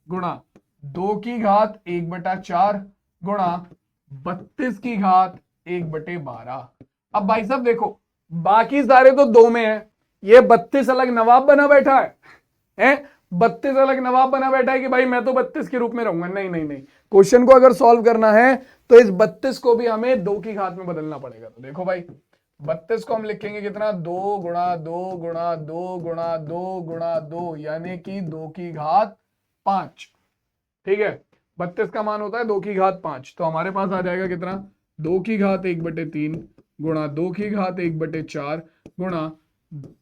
गुणा 2 की घात 1/4 गुणा 32 की घात 1/12। अब भाई साहब देखो, बाकी सारे तो 2 में है, ये 32 अलग नवाब बना बैठा है 32 अलग नवाब बना बैठा है कि भाई मैं तो 32 के रूप में रहूंगा। नहीं नहीं नहीं, क्वेश्चन को अगर सॉल्व करना है तो इस 32 को भी हमें 2 की घात में बदलना पड़ेगा। तो देखो भाई, 32 को हम लिखेंगे कितना? 2 गुणा 2 गुणा 2 गुणा 2 गुणा 2, यानी कि 2 की घात 5। ठीक है, 32 का मान होता है 2 की घात 5, तो हमारे पास आ जाएगा कितना? 2 की घात 1/3 गुणा 2 की घात 1/4 गुणा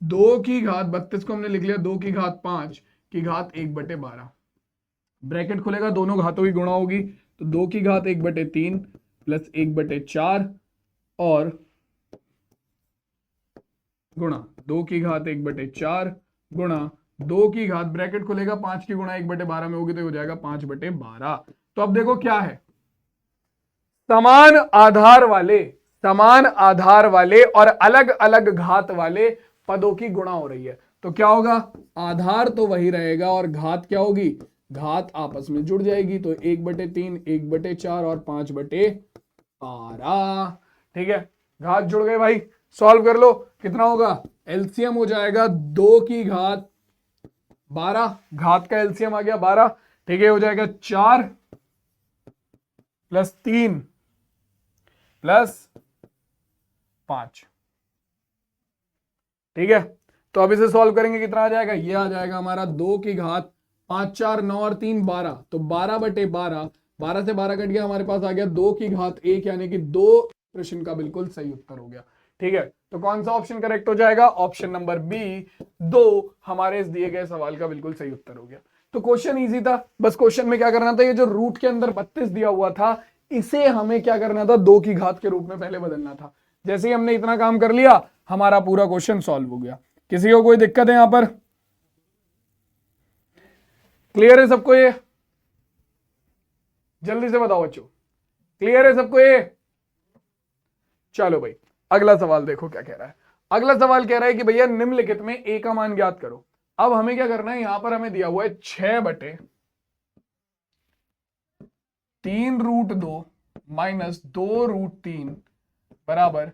2 की घात, 32 को हमने लिख लिया 2 की घात 5 की घात 1/12। ब्रैकेट खुलेगा, दोनों घातों की गुणा होगी, तो 2 की घात 1/3 प्लस 1/4 और गुणा 2 की घात 1/4 गुणा 2 की घात, ब्रैकेट खुलेगा, 5 की गुणा 1/12 में होगी तो हो जाएगा 5/12। तो अब देखो क्या है, समान आधार वाले और अलग अलग घात वाले पदों की गुणा हो रही है। तो क्या होगा? आधार तो वही रहेगा और घात क्या होगी? घात आपस में जुड़ जाएगी, तो 1/3 1/4 और 5/12। ठीक है, घात जुड़ गए भाई, सॉल्व कर लो। कितना होगा? एलसीएम हो जाएगा 2 की घात 12, घात का एलसीएम आ गया 12। ठीक है, हो जाएगा 4 प्लस 3 प्लस 5। ठीक है, तो अब इसे सॉल्व करेंगे, कितना आ जाएगा, ये आ जाएगा हमारा 2 की घात 5 4 9 और 3 12, तो 12/12, 12 से 12 कट गया, हमारे पास आ गया 2 की घात 1, यानी कि 2 प्रश्न का बिल्कुल सही उत्तर हो गया। ठीक है, तो कौन सा ऑप्शन करेक्ट हो जाएगा, ऑप्शन नंबर बी 2 हमारे इस दिए गए सवाल का बिल्कुल सही उत्तर हो गया। तो क्वेश्चन इजी था, बस क्वेश्चन में क्या करना था, ये जो रूट के अंदर 32 दिया हुआ था इसे हमें क्या करना था, 2 की घात के रूप में पहले बदलना था। जैसे ही हमने इतना काम कर लिया, हमारा पूरा क्वेश्चन सॉल्व हो गया। किसी को कोई दिक्कत है यहां पर, क्लियर है सबको ये, जल्दी से बताओ बच्चों, क्लियर है सबको ये। चलो भाई अगला सवाल देखो क्या कह रहा है। अगला सवाल कह रहा है कि भैया निम्नलिखित में ए का मान ज्ञात करो। अब हमें क्या करना है, यहां पर हमें दिया हुआ है 6/3√2 माइनस 2√3 बराबर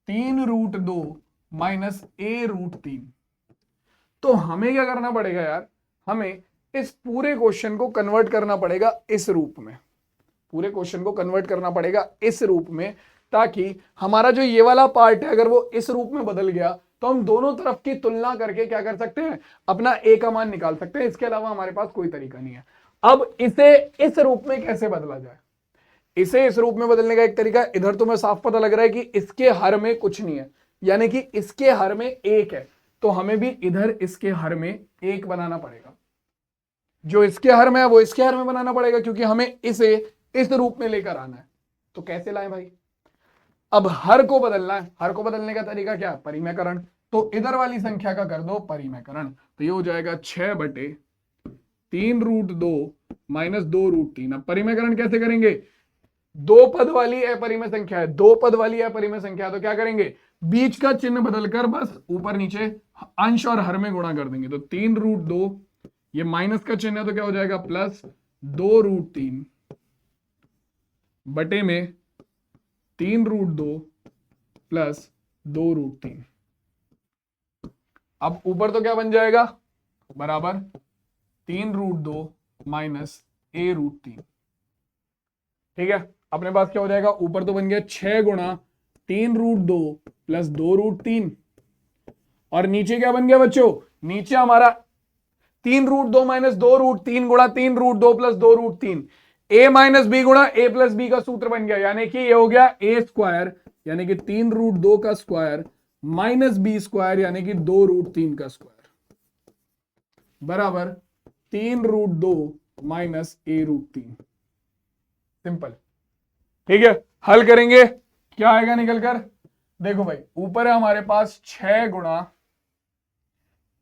3√2 माइनस a√3। तो हमें क्या करना पड़ेगा यार, हमें इस पूरे क्वेश्चन को कन्वर्ट करना पड़ेगा इस रूप में, पूरे क्वेश्चन को कन्वर्ट करना पड़ेगा इस रूप में, ताकि हमारा जो ये वाला पार्ट है अगर वो इस रूप में बदल गया तो हम दोनों तरफ की तुलना करके क्या कर सकते हैं, अपना ए का मान निकाल सकते हैं। इसके अलावा हमारे पास कोई तरीका नहीं है। अब इसे इस रूप में कैसे बदला जाए, इसे इस रूप में बदलने का एक तरीका, इधर तो मैं साफ पता लग रहा है कि इसके हर में कुछ नहीं है, यानी कि इसके हर में 1 है, तो हमें भी इधर इसके हर में 1 बनाना पड़ेगा। जो इसके हर में है वो इसके हर में बनाना पड़ेगा, क्योंकि हमें इसे इस रूप में लेकर आना है। तो कैसे लाएं भाई, अब हर को बदलना है, हर को बदलने का तरीका क्या, परिमेयकरण। तो इधर वाली संख्या का कर दो परिमेयकरण, तो ये हो जाएगा 6/3√2 माइनस 2√3। अब परिमेयकरण कैसे करेंगे, दो पद वाली अपरिमेय संख्या है, दो पद वाली अपरिमेय संख्या, तो क्या करेंगे, बीच का चिन्ह बदलकर बस ऊपर नीचे अंश और हर में गुणा कर देंगे। तो 3√2, ये माइनस का चिन्ह है तो क्या हो जाएगा प्लस 2√3 बटे में 3√2 प्लस 2√3। अब ऊपर तो क्या बन जाएगा, बराबर 3√2 माइनस a√3। ठीक है, अपने पास क्या हो जाएगा, ऊपर तो बन गया 6 गुणा 3√2 प्लस 2√3, और नीचे क्या बन गया बच्चों, नीचे हमारा 3√2 माइनस 2√3 गुणा 3√2 प्लस 2√3, a माइनस बी गुणा a प्लस बी का सूत्र बन गया, यानी कि ये हो गया a स्क्वायर, यानी कि 3√2 का स्क्वायर माइनस बी स्क्वायर, यानी कि 2√3 का स्क्वायर, बराबर 3√2 माइनस a√3। सिंपल। ठीक है, हल करेंगे, क्या आएगा निकल कर, देखो भाई ऊपर है हमारे पास 6 गुणा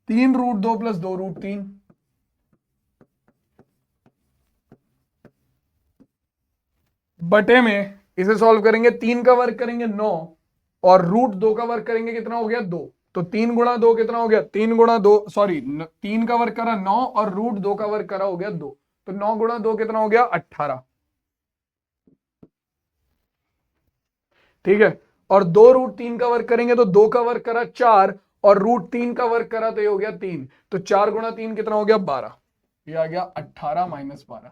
3√2 प्लस 2√3, बटे में इसे सॉल्व करेंगे, 3 का वर्ग करेंगे 9 और √2 का वर्ग करेंगे, कितना हो गया 2। तो 3 गुणा 2 कितना हो गया, 3 गुणा 2 सॉरी 3 का वर्ग करा 9 और √2 का वर्ग करा हो गया 2, तो 9 गुणा 2 कितना हो गया 18। ठीक है, और 2√3 का वर्ग करेंगे तो 2 का वर्ग करा 4 और √3 का वर्ग करा तो ये हो गया 3, तो 4 गुणा 3 कितना हो गया 12, ये आ गया 18 माइनस 12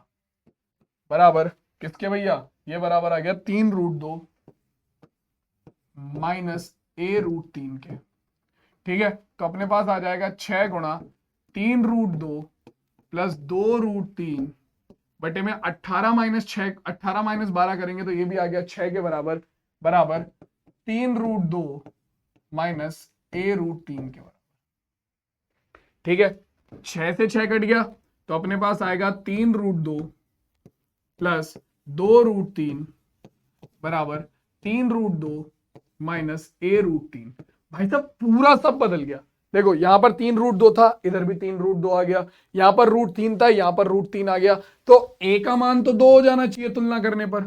बराबर किसके भैया, ये बराबर आ गया 3√2 माइनस a√3 के। ठीक है, तो अपने पास आ जाएगा 6 गुणा 3√2 प्लस 2√3 बटे में 18 माइनस 6, 18 माइनस 12 करेंगे तो ये भी आ गया 6 के बराबर, बराबर 3√2 माइनस a√3 के बराबर। ठीक है, 6 से 6 कट गया तो अपने पास आएगा 3√2 प्लस 2√3 बराबर 3√2 माइनस a√3। भाई साहब पूरा सब बदल गया, देखो यहां पर 3√2 था, इधर भी 3√2 आ गया, यहां पर √3 था, यहां पर √3 आ गया, तो a का मान तो 2 हो जाना चाहिए तुलना करने पर,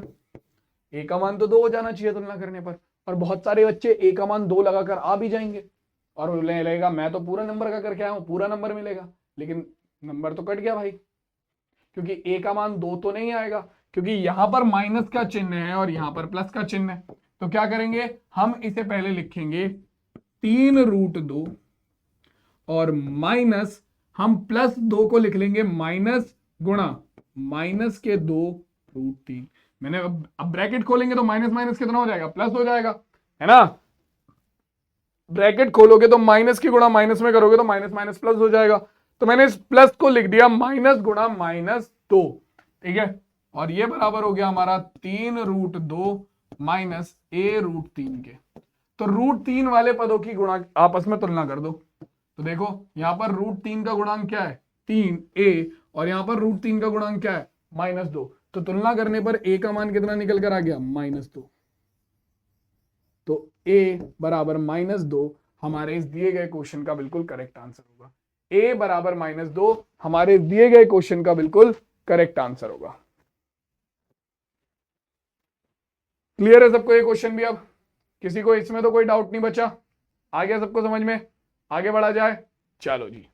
a का मान तो 2 हो जाना चाहिए तुलना करने पर। और बहुत सारे बच्चे a का मान 2 लगाकर आ भी जाएंगे और लगेगा मैं तो पूरा नंबर का करके आया हूं, पूरा नंबर मिलेगा, लेकिन नंबर तो कट गया भाई, क्योंकि a का मान 2 तो नहीं आएगा, क्योंकि यहां पर माइनस का चिन्ह है और यहां पर प्लस का चिन्ह है। तो क्या करेंगे, हम इसे पहले लिखेंगे 3√2 और माइनस हम प्लस 2 को लिख लेंगे माइनस गुणा माइनस के 2√3। मैंने अब ब्रैकेट खोलेंगे तो माइनस माइनस कितना हो जाएगा, प्लस हो जाएगा, है ना। ब्रैकेट खोलोगे तो माइनस की गुणा माइनस में करोगे तो माइनस माइनस प्लस हो जाएगा, तो मैंने इस प्लस को लिख दिया माइनस गुणा -2, ठीक है। और ये बराबर हो गया हमारा 3√2 माइनस a√3 के। तो √3 वाले पदों की गुणा आपस में तुलना कर दो, तो देखो यहां पर √3 का गुणांक क्या है 3a, और यहां पर √3 का गुणांक क्या है -2, तो तुलना करने पर a का मान कितना निकल कर आ गया -2। तो a बराबर -2 हमारे इस दिए गए क्वेश्चन का बिल्कुल करेक्ट आंसर होगा। a बराबर -2 हमारे दिए गए क्वेश्चन का बिल्कुल करेक्ट आंसर होगा। क्लियर है सबको ये क्वेश्चन भी? अब किसी को इसमें तो कोई डाउट नहीं बचा, आ गया सबको समझ में? आगे बढ़ा जाए, चलो जी।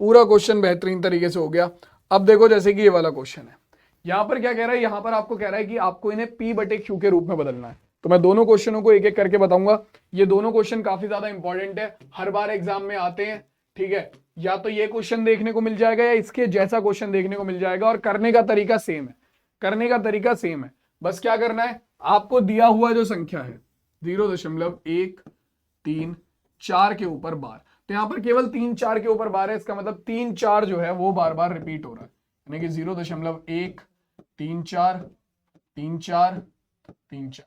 पूरा क्वेश्चन बेहतरीन तरीके से हो गया। अब देखो जैसे कि ये वाला क्वेश्चन है, यहां पर क्या कह रहा है, यहां पर आपको कह रहा है कि आपको इन्हें p/q के रूप में बदलना है। तो मैं दोनों क्वेश्चनों को एक एक करके बताऊंगा। ये दोनों क्वेश्चन काफी ज्यादा इंपॉर्टेंट है, हर बार एग्जाम में आते हैं, ठीक है। या तो ये क्वेश्चन देखने को मिल जाएगा या इसके जैसा क्वेश्चन देखने को मिल जाएगा, और करने का तरीका सेम है, करने का तरीका सेम है। बस क्या करना है, आपको दिया हुआ जो संख्या है 0.134 के ऊपर बार, तो यहां पर केवल 3-4 के ऊपर बार है, इसका मतलब 3-4 जो है वो बार बार रिपीट हो रहा है, यानी कि 0.1 3-4 3-4 3-4,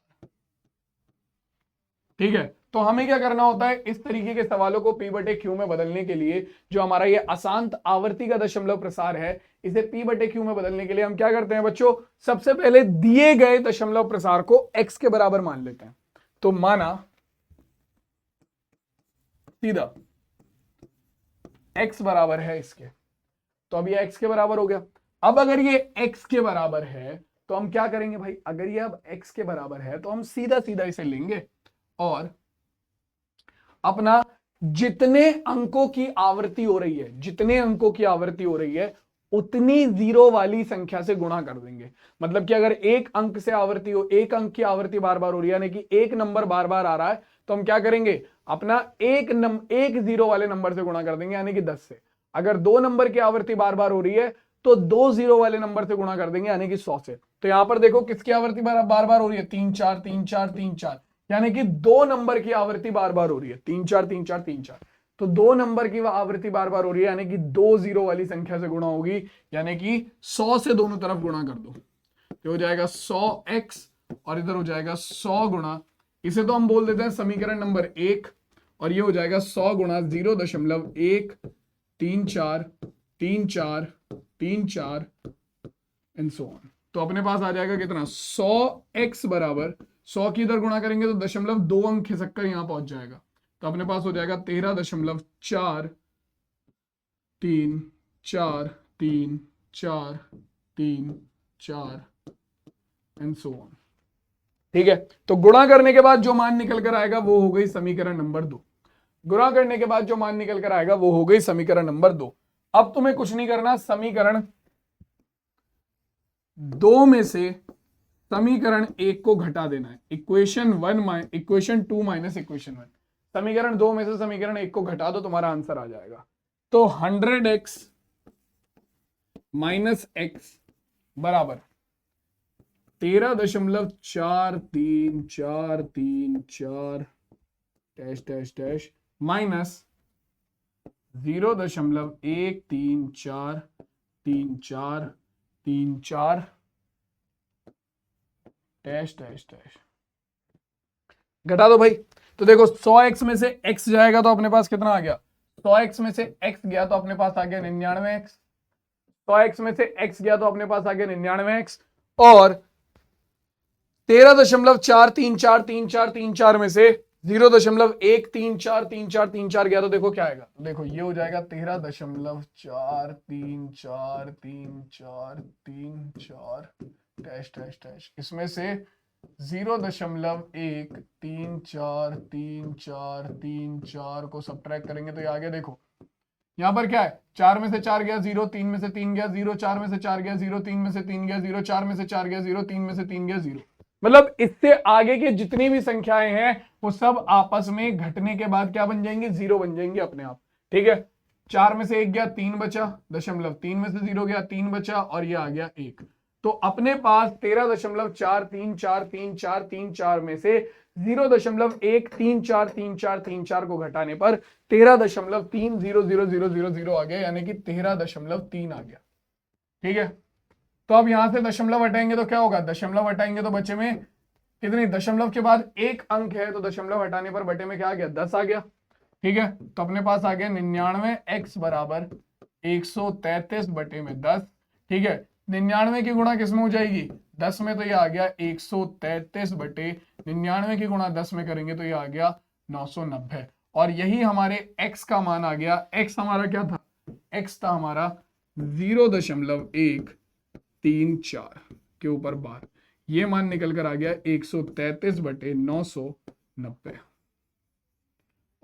ठीक है। तो हमें क्या करना होता है, इस तरीके के सवालों को p/q में बदलने के लिए, जो हमारा ये अशांत आवर्ती का दशमलव प्रसार है, इसे p/q में बदलने के लिए हम क्या करते हैं बच्चों, सबसे पहले दिए गए दशमलव प्रसार को x के बराबर मान लेते हैं। तो माना सीधा x बराबर है इसके, तो अब ये x के बराबर हो गया। अब अगर ये x के बराबर है तो हम क्या करेंगे भाई, अगर ये अब x के बराबर है तो हम सीधा सीधा इसे लेंगे और अपना जितने अंकों की आवृत्ति हो रही है, जितने अंकों की आवृत्ति हो रही है उतनी जीरो वाली संख्या से गुणा कर देंगे। मतलब कि अगर एक अंक से आवृत्ति हो, एक अंक की आवृत्ति बार बार हो रही है, यानी कि एक नंबर बार बार आ रहा है, तो हम क्या करेंगे, अपना एक जीरो वाले नंबर से गुणा कर देंगे, यानी कि 10 से। अगर दो नंबर की आवृत्ति बार बार हो रही है तो 2 जीरो वाले नंबर से गुणा कर देंगे, यानी कि 100 से। तो यहां पर देखो किसकी आवृत्ति बार बार हो रही है, 3-4 3-4 3-4, यानी कि 2 नंबर की आवृत्ति बार बार हो रही है, 3-4 3-4 3-4। तो 2 नंबर की आवृत्ति बार बार हो रही है, यानी कि 2 जीरो वाली संख्या से गुणा होगी, यानी कि 100 से दोनों तरफ गुणा कर दो, तो हो जाएगा 100x और इधर हो जाएगा 100 गुणा, इसे तो हम बोल देते हैं समीकरण नंबर 1, और ये हो जाएगा 100 गुणा 0.134 34 34 एंड सो ऑन। तो अपने पास आ जाएगा कितना, 100x बराबर 100 की इधर गुणा करेंगे तो 0.2 अंक खिसक कर यहां पहुंच जाएगा, तो अपने पास हो जाएगा 13.4 3 4 3 4 3 4 एंड सो ऑन, ठीक है। तो गुणा करने के बाद जो मान निकल कर आएगा वो हो गई समीकरण नंबर 2। गुणा करने के बाद जो मान निकल कर आएगा वो हो गई समीकरण नंबर 2। अब तुम्हें कुछ नहीं करना, समीकरण 2 में से समीकरण 1 को घटा देना है, इक्वेशन 2 माइनस इक्वेशन 1। समीकरण 2 में से समीकरण 1 को घटा दो, तुम्हारा आंसर आ जाएगा। तो 100x माइनस x बराबर 13.4343 dash dash dash minus 0.13434 dash dash dash, घटा दो भाई। तो देखो 100x में से x जाएगा तो अपने पास कितना आ गया, 100x में से x गया तो अपने पास आ गया 99x, 100x में से x गया तो अपने पास आ गया 99x, और 13.43434 में से 0.1343434 गया तो देखो क्या आएगा, देखो ये हो जाएगा 13.43434 डैश डैश डैश, इसमें से 0.1343434 को सब्ट्रैक्ट करेंगे तो ये आ गया। देखो यहां पर क्या है, 4 में से 4 गया 0, 3 में से 3 गया 0, 4 में से 4 गया 0, 3 में से 3 गया 0, 4 में से 4 गया 0, 3 में से 3 गया 0। मतलब इससे आगे की जितनी भी संख्याएं हैं वो सब आपस में घटने के बाद क्या बन जाएंगी, 0 बन जाएंगी अपने आप, ठीक है। 4 में से 1 गया 3 बचा, 0.3 में से 0 गया 3 बचा, और ये आ गया 1। तो अपने पास 13.434343 में से 0.1343434 को घटाने पर 13.300000 आ गया, यानी कि 13.3 आ गया। ठीक है, तो अब यहां से दशमलव हटाएंगे तो क्या होगा, दशमलव हटाएंगे तो बचे में कितनी, दशमलव के बाद एक अंक है तो दशमलव हटाने पर बटे में क्या आ गया, 10 आ गया। ठीक है, तो अपने पास आ गया 99, x बराबर 133 बटे में 10। ठीक है, 99 की गुणा किस में हो जाएगी, 10 में, तो ये आ गया 133 बटे 99 की गुणा 10 में करेंगे तो ये आ गया 990। और यही हमारे x का मान आ गया। x हमारा क्या था, x था हमारा 0.134 के ऊपर बार, ये मान निकल कर आ गया 133 बटे 990।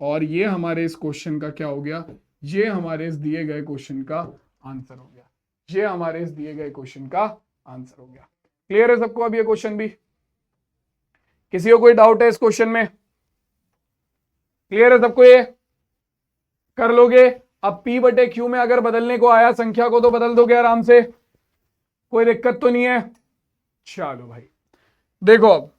और ये हमारे इस क्वेश्चन का क्या हो गया, ये हमारे इस दिए गए क्वेश्चन का आंसर हो गया। ये हमारे इस दिए गए क्वेश्चन का आंसर हो गया। क्लियर है सबको अब ये क्वेश्चन भी? किसी को कोई डाउट है इस क्वेश्चन में? क्लियर है सबको? ये कर लोगे? अब P बटे Q में अगर बदलने को आया संख्या को तो बदल दोगे आराम से, कोई दिक्कत तो नहीं है। चलो भाई देखो,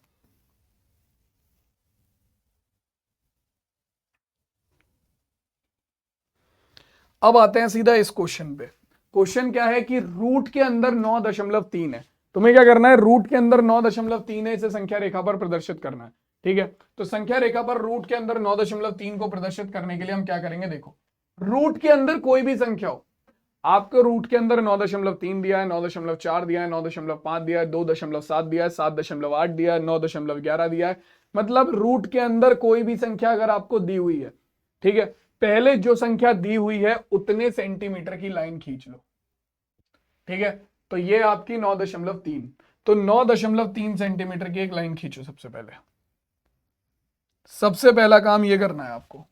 अब आते हैं सीधा इस क्वेश्चन पे। क्वेश्चन क्या है कि रूट के अंदर 9.3 है। तुम्हें क्या करना है, रूट के अंदर 9.3 है, इसे संख्या रेखा पर प्रदर्शित करना है। ठीक है, तो संख्या रेखा पर रूट के अंदर 9.3 को प्रदर्शित करने के लिए हम क्या करेंगे, देखो रूट के अंदर कोई भी संख्या हो, आपको रूट के अंदर 9.3 दिया है, 9.4 दिया है, 9.5 दिया है, 2.7 दिया है, 7.8 दिया है, 9.11 दिया है, मतलब रूट के अंदर कोई भी संख्या अगर आपको दी हुई है, ठीक है, पहले जो संख्या दी हुई है उतने सेंटीमीटर की लाइन खींच लो। ठीक है, तो ये आपकी 9.3, तो 9.3 सेंटीमीटर की एक लाइन खींचो। सबसे पहले, सबसे पहला काम ये करना है आपको।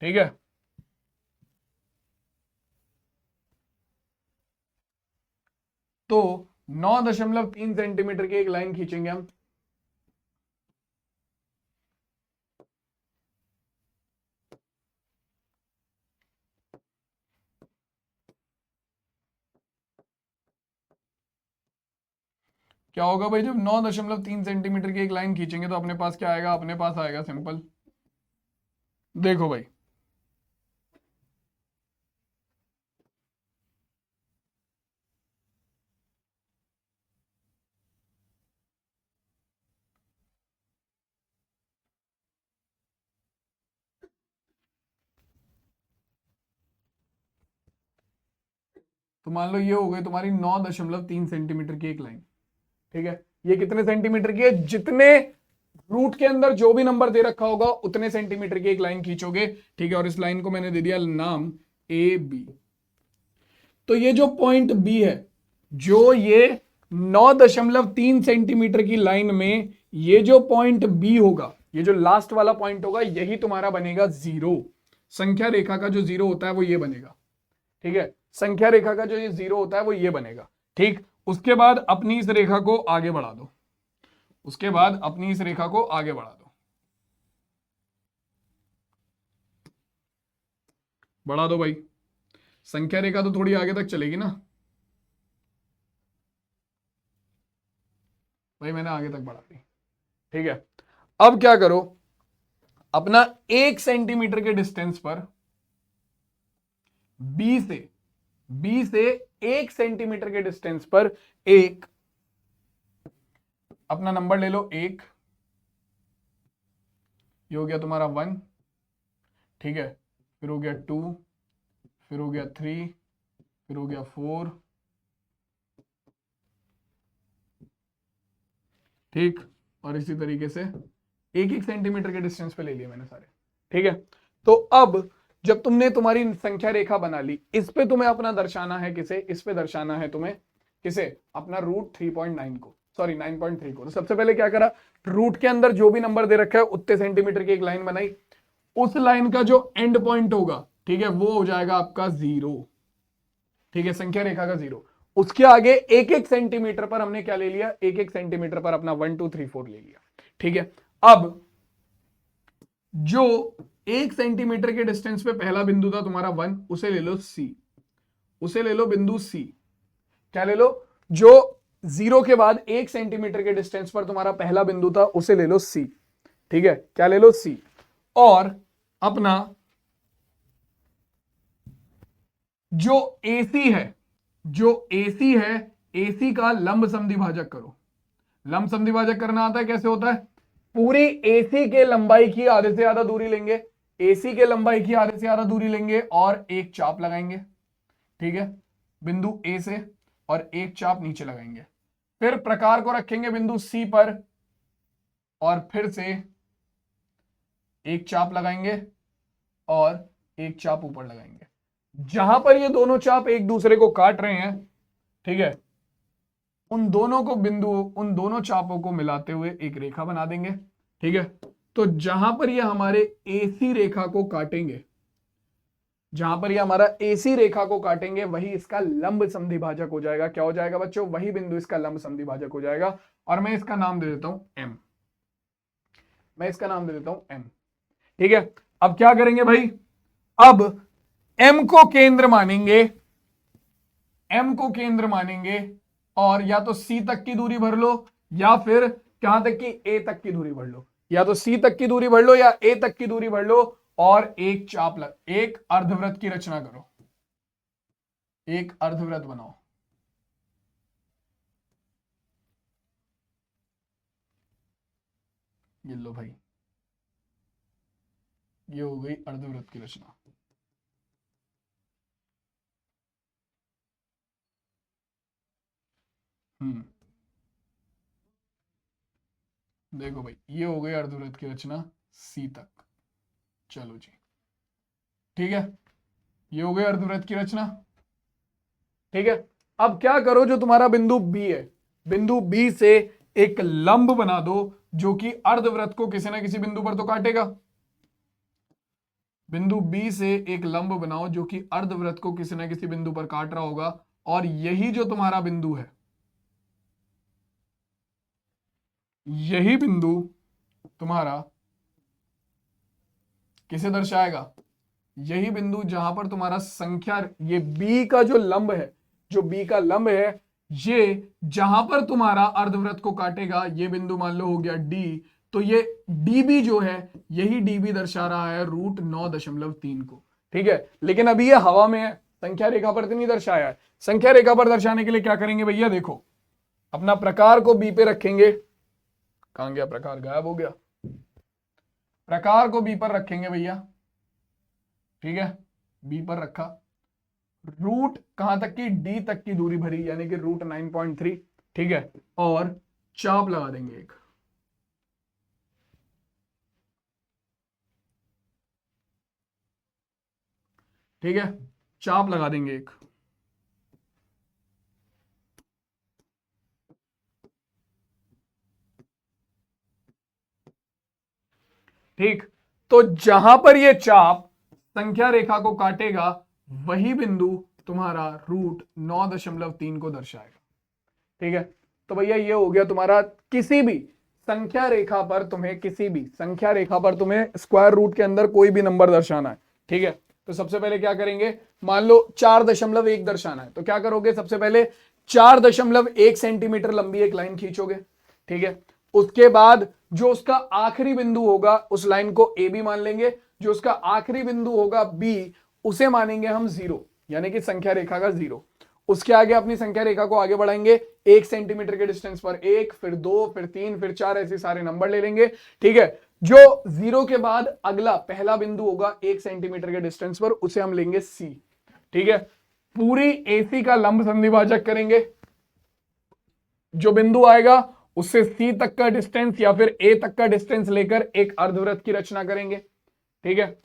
ठीक है, तो 9.3 सेंटीमीटर की एक लाइन खींचेंगे हम। क्या होगा भाई, जब 9.3 सेंटीमीटर की एक लाइन खींचेंगे तो अपने पास क्या आएगा, अपने पास आएगा सिंपल, देखो भाई तो मान लो ये हो गई तुम्हारी 9.3 सेंटीमीटर की एक लाइन। ठीक है, ये कितने सेंटीमीटर की है, जितने रूट के अंदर जो भी नंबर दे रखा होगा उतने सेंटीमीटर की एक लाइन खींचोगे। ठीक है, और इस लाइन को मैंने दे दिया नाम ए बी। तो ये जो पॉइंट बी है, जो ये 9.3 सेंटीमीटर की लाइन में ये जो पॉइंट बी होगा, ये जो लास्ट वाला पॉइंट होगा, यही तुम्हारा बनेगा जीरो। संख्या रेखा का जो जीरो होता है वो ये बनेगा। ठीक है, संख्या रेखा का जो ये जीरो होता है वो ये बनेगा। ठीक, उसके बाद अपनी इस रेखा को आगे बढ़ा दो, उसके बाद अपनी इस रेखा को आगे बढ़ा दो, बढ़ा दो भाई। संख्या रेखा तो थोड़ी आगे तक चलेगी ना भाई, मैंने आगे तक बढ़ा दी। ठीक है, अब क्या करो, अपना 1 सेंटीमीटर के डिस्टेंस पर बी से 1 सेंटीमीटर के डिस्टेंस पर एक अपना नंबर ले लो, एक, ये हो गया तुम्हारा 1। ठीक है, फिर हो गया 2, फिर हो गया 3, फिर हो गया 4। ठीक, और इसी तरीके से 1 सेंटीमीटर के डिस्टेंस पे ले लिए मैंने सारे। ठीक है, तो अब जब तुमने तुम्हारी संख्या रेखा बना ली, इस पे तुम्हें अपना दर्शाना है किसे, इस पे दर्शाना है तुम्हें किसे, अपना रूट 3.9 को, सॉरी 9.3 को। तो सबसे पहले क्या करा, रूट के अंदर जो भी नंबर दे रखा है उतने सेंटीमीटर की एक लाइन बनाई, उस लाइन का जो एंड पॉइंट होगा, ठीक है, वो हो जाएगा आपका 0। ठीक है, संख्या रेखा का 0। उसके आगे 1 सेंटीमीटर पर हमने क्या ले लिया, 1 सेंटीमीटर पर अपना 1 2 3 4 ले लिया। ठीक है, अब जो 1 सेंटीमीटर के डिस्टेंस पे पहला बिंदु था तुम्हारा 1, उसे ले लो C। उसे ले लो बिंदु सी। क्या ले लो? जो 0 के बाद 1 सेंटीमीटर के डिस्टेंस पर तुम्हारा पहला बिंदु था उसे ले लो सी। ठीक है, क्या ले लो? सी। और अपना जो AC है, जो AC है, AC का लंब समद्विभाजक करो। लंब समद्विभाजक करना आता है? कैसे होता है? पूरी AC के लंबाई की आधे से ज्यादा दूरी लेंगे, AC के लंबाई की आधे से ज्यादा दूरी लेंगे और एक चाप लगाएंगे। ठीक है, बिंदु A से, और एक चाप नीचे लगाएंगे। फिर प्रकार को रखेंगे बिंदु C पर और फिर से एक चाप लगाएंगे और एक चाप ऊपर लगाएंगे। जहां पर ये दोनों चाप एक दूसरे को काट रहे हैं, ठीक है, उन दोनों चापों को मिलाते हुए एक रेखा बना देंगे। ठीक है, तो जहां पर ये हमारे AC रेखा को काटेंगे, जहां पर ये हमारा AC रेखा को काटेंगे, वही इसका लंब समद्विभाजक हो जाएगा। क्या हो जाएगा बच्चों? वही बिंदु इसका लंब समद्विभाजक हो जाएगा। और मैं इसका नाम दे देता हूं M। मैं इसका नाम दे देता हूं M। ठीक है, अब क्या करेंगे भाई? अब M को केंद्र मानेंगे, M को केंद्र मानेंगे और या तो C तक की दूरी भर लो या फिर कहां तक की? A तक की दूरी भर लो। या तो C तक की दूरी भर लो या A तक की दूरी भर लो और एक एक अर्धवृत्त की रचना करो, एक अर्धवृत्त बनाओ। ये लो भाई, ये हो गई अर्धवृत्त की रचना। देखो भाई, ये हो गई अर्धवृत्त की रचना C तक। चलो जी, ठीक है, ये हो गई अर्धवृत्त की रचना। ठीक है, अब क्या करो? जो तुम्हारा बिंदु B है, बिंदु B से एक लंब बना दो जो कि अर्धवृत्त को किसी ना किसी बिंदु पर तो काटेगा। बिंदु B से एक लंब बनाओ जो कि अर्धवृत्त को किसी ना किसी बिंदु पर काट रहा होगा। और यही जो तुम्हारा बिंदु है, यही बिंदु तुम्हारा किसे दर्शाएगा? यही बिंदु जहां पर तुम्हारा संख्या, ये B का जो लंब है, जो B का लंब है, ये जहां पर तुम्हारा अर्धवृत्त को काटेगा, ये बिंदु मान लो हो गया D। तो ये DB जो है, यही DB दर्शा रहा है √9.3 को। ठीक है, लेकिन अभी ये हवा में है, संख्या रेखा पर तो नहीं दर्शाया है। संख्या रेखा पर दर्शाने के लिए क्या करेंगे भैया? देखो, अपना प्रकार को B पे रखेंगे। कहां गया प्रकार? गायब हो गया। प्रकार को B पर रखेंगे भैया। ठीक है, B पर रखा। रूट कहां तक की? D तक की दूरी भरी, यानी कि √9.3। ठीक है, और चाप लगा देंगे एक। ठीक है, चाप लगा देंगे एक। ठीक, तो जहां पर ये चाप संख्या रेखा को काटेगा, वही बिंदु तुम्हारा √9.3 को दर्शाएगा। ठीक है, तो भैया ये हो गया तुम्हारा। किसी भी संख्या रेखा पर तुम्हें, किसी भी संख्या रेखा पर तुम्हें स्क्वायर रूट के अंदर कोई भी नंबर दर्शाना है। ठीक है, तो सबसे पहले क्या करेंगे? मान लो 4.1 दर्शाना है, तो क्या करोगे? सबसे पहले 4.1 सेंटीमीटर लंबी एक लाइन खींचोगे। ठीक है, उसके बाद जो उसका आखिरी बिंदु होगा, उस लाइन को ए बी मान लेंगे। जो उसका आखिरी बिंदु होगा बी, उसे मानेंगे हम 0, यानी कि संख्या रेखा का 0। उसके आगे अपनी संख्या रेखा को आगे बढ़ाएंगे 1 सेंटीमीटर के डिस्टेंस पर 1, फिर 2, फिर 3, फिर 4, ऐसे सारे नंबर ले लेंगे। ठीक है, जो 0 के बाद अगला पहला बिंदु होगा 1 सेंटीमीटर के डिस्टेंस पर, उसे हम लेंगे C। ठीक है, पूरी AC का लंब संधिभाजक करेंगे। जो बिंदु आएगा उससे C तक का डिस्टेंस या फिर A तक का डिस्टेंस लेकर एक अर्धवृत्त की रचना करेंगे। ठीक है,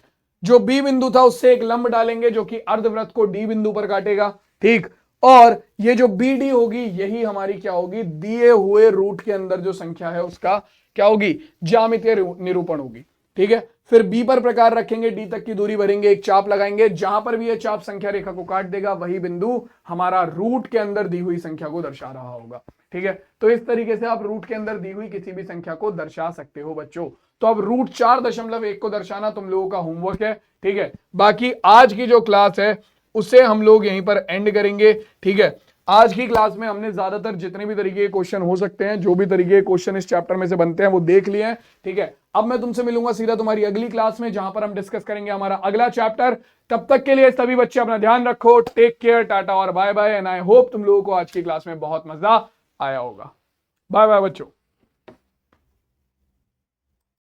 जो B बिंदु था उससे एक लंब डालेंगे जो कि अर्धवृत्त को D बिंदु पर काटेगा। ठीक, और ये जो BD होगी, यही हमारी क्या होगी? दिए हुए रूट के अंदर जो संख्या है उसका क्या होगी? ज्यामितीय निरूपण होगी। ठीक है, फिर B पर प्रकार रखेंगे, D तक की दूरी भरेंगे, एक चाप लगाएंगे। जहां पर भी ये चाप संख्या रेखा को काट देगा, वही बिंदु हमारा रूट के अंदर दी हुई संख्या को दर्शा रहा होगा। ठीक है, तो इस तरीके से आप रूट के अंदर दी हुई किसी भी संख्या को दर्शा सकते हो बच्चों। तो अब √4.1 को दर्शाना तुम लोगों का होमवर्क है। ठीक है, बाकी आज की जो क्लास है उसे हम लोग यहीं पर एंड करेंगे। ठीक है, आज की क्लास में हमने ज्यादातर जितने भी तरीके के क्वेश्चन हो सकते हैं, जो भी तरीके के क्वेश्चन इस चैप्टर में से बनते हैं, वो देख लिए हैं। ठीक है, अब मैं तुमसे मिलूंगा सीधा तुम्हारी अगली क्लास में, जहां पर हम डिस्कस करेंगे हमारा अगला चैप्टर। तब तक के लिए सभी बच्चे अपना ध्यान रखो, टेक केयर, टाटा और bye bye. And I hope तुम लोगों को आज की क्लास में बहुत मजा आया होगा। बाय बाय बच्चों।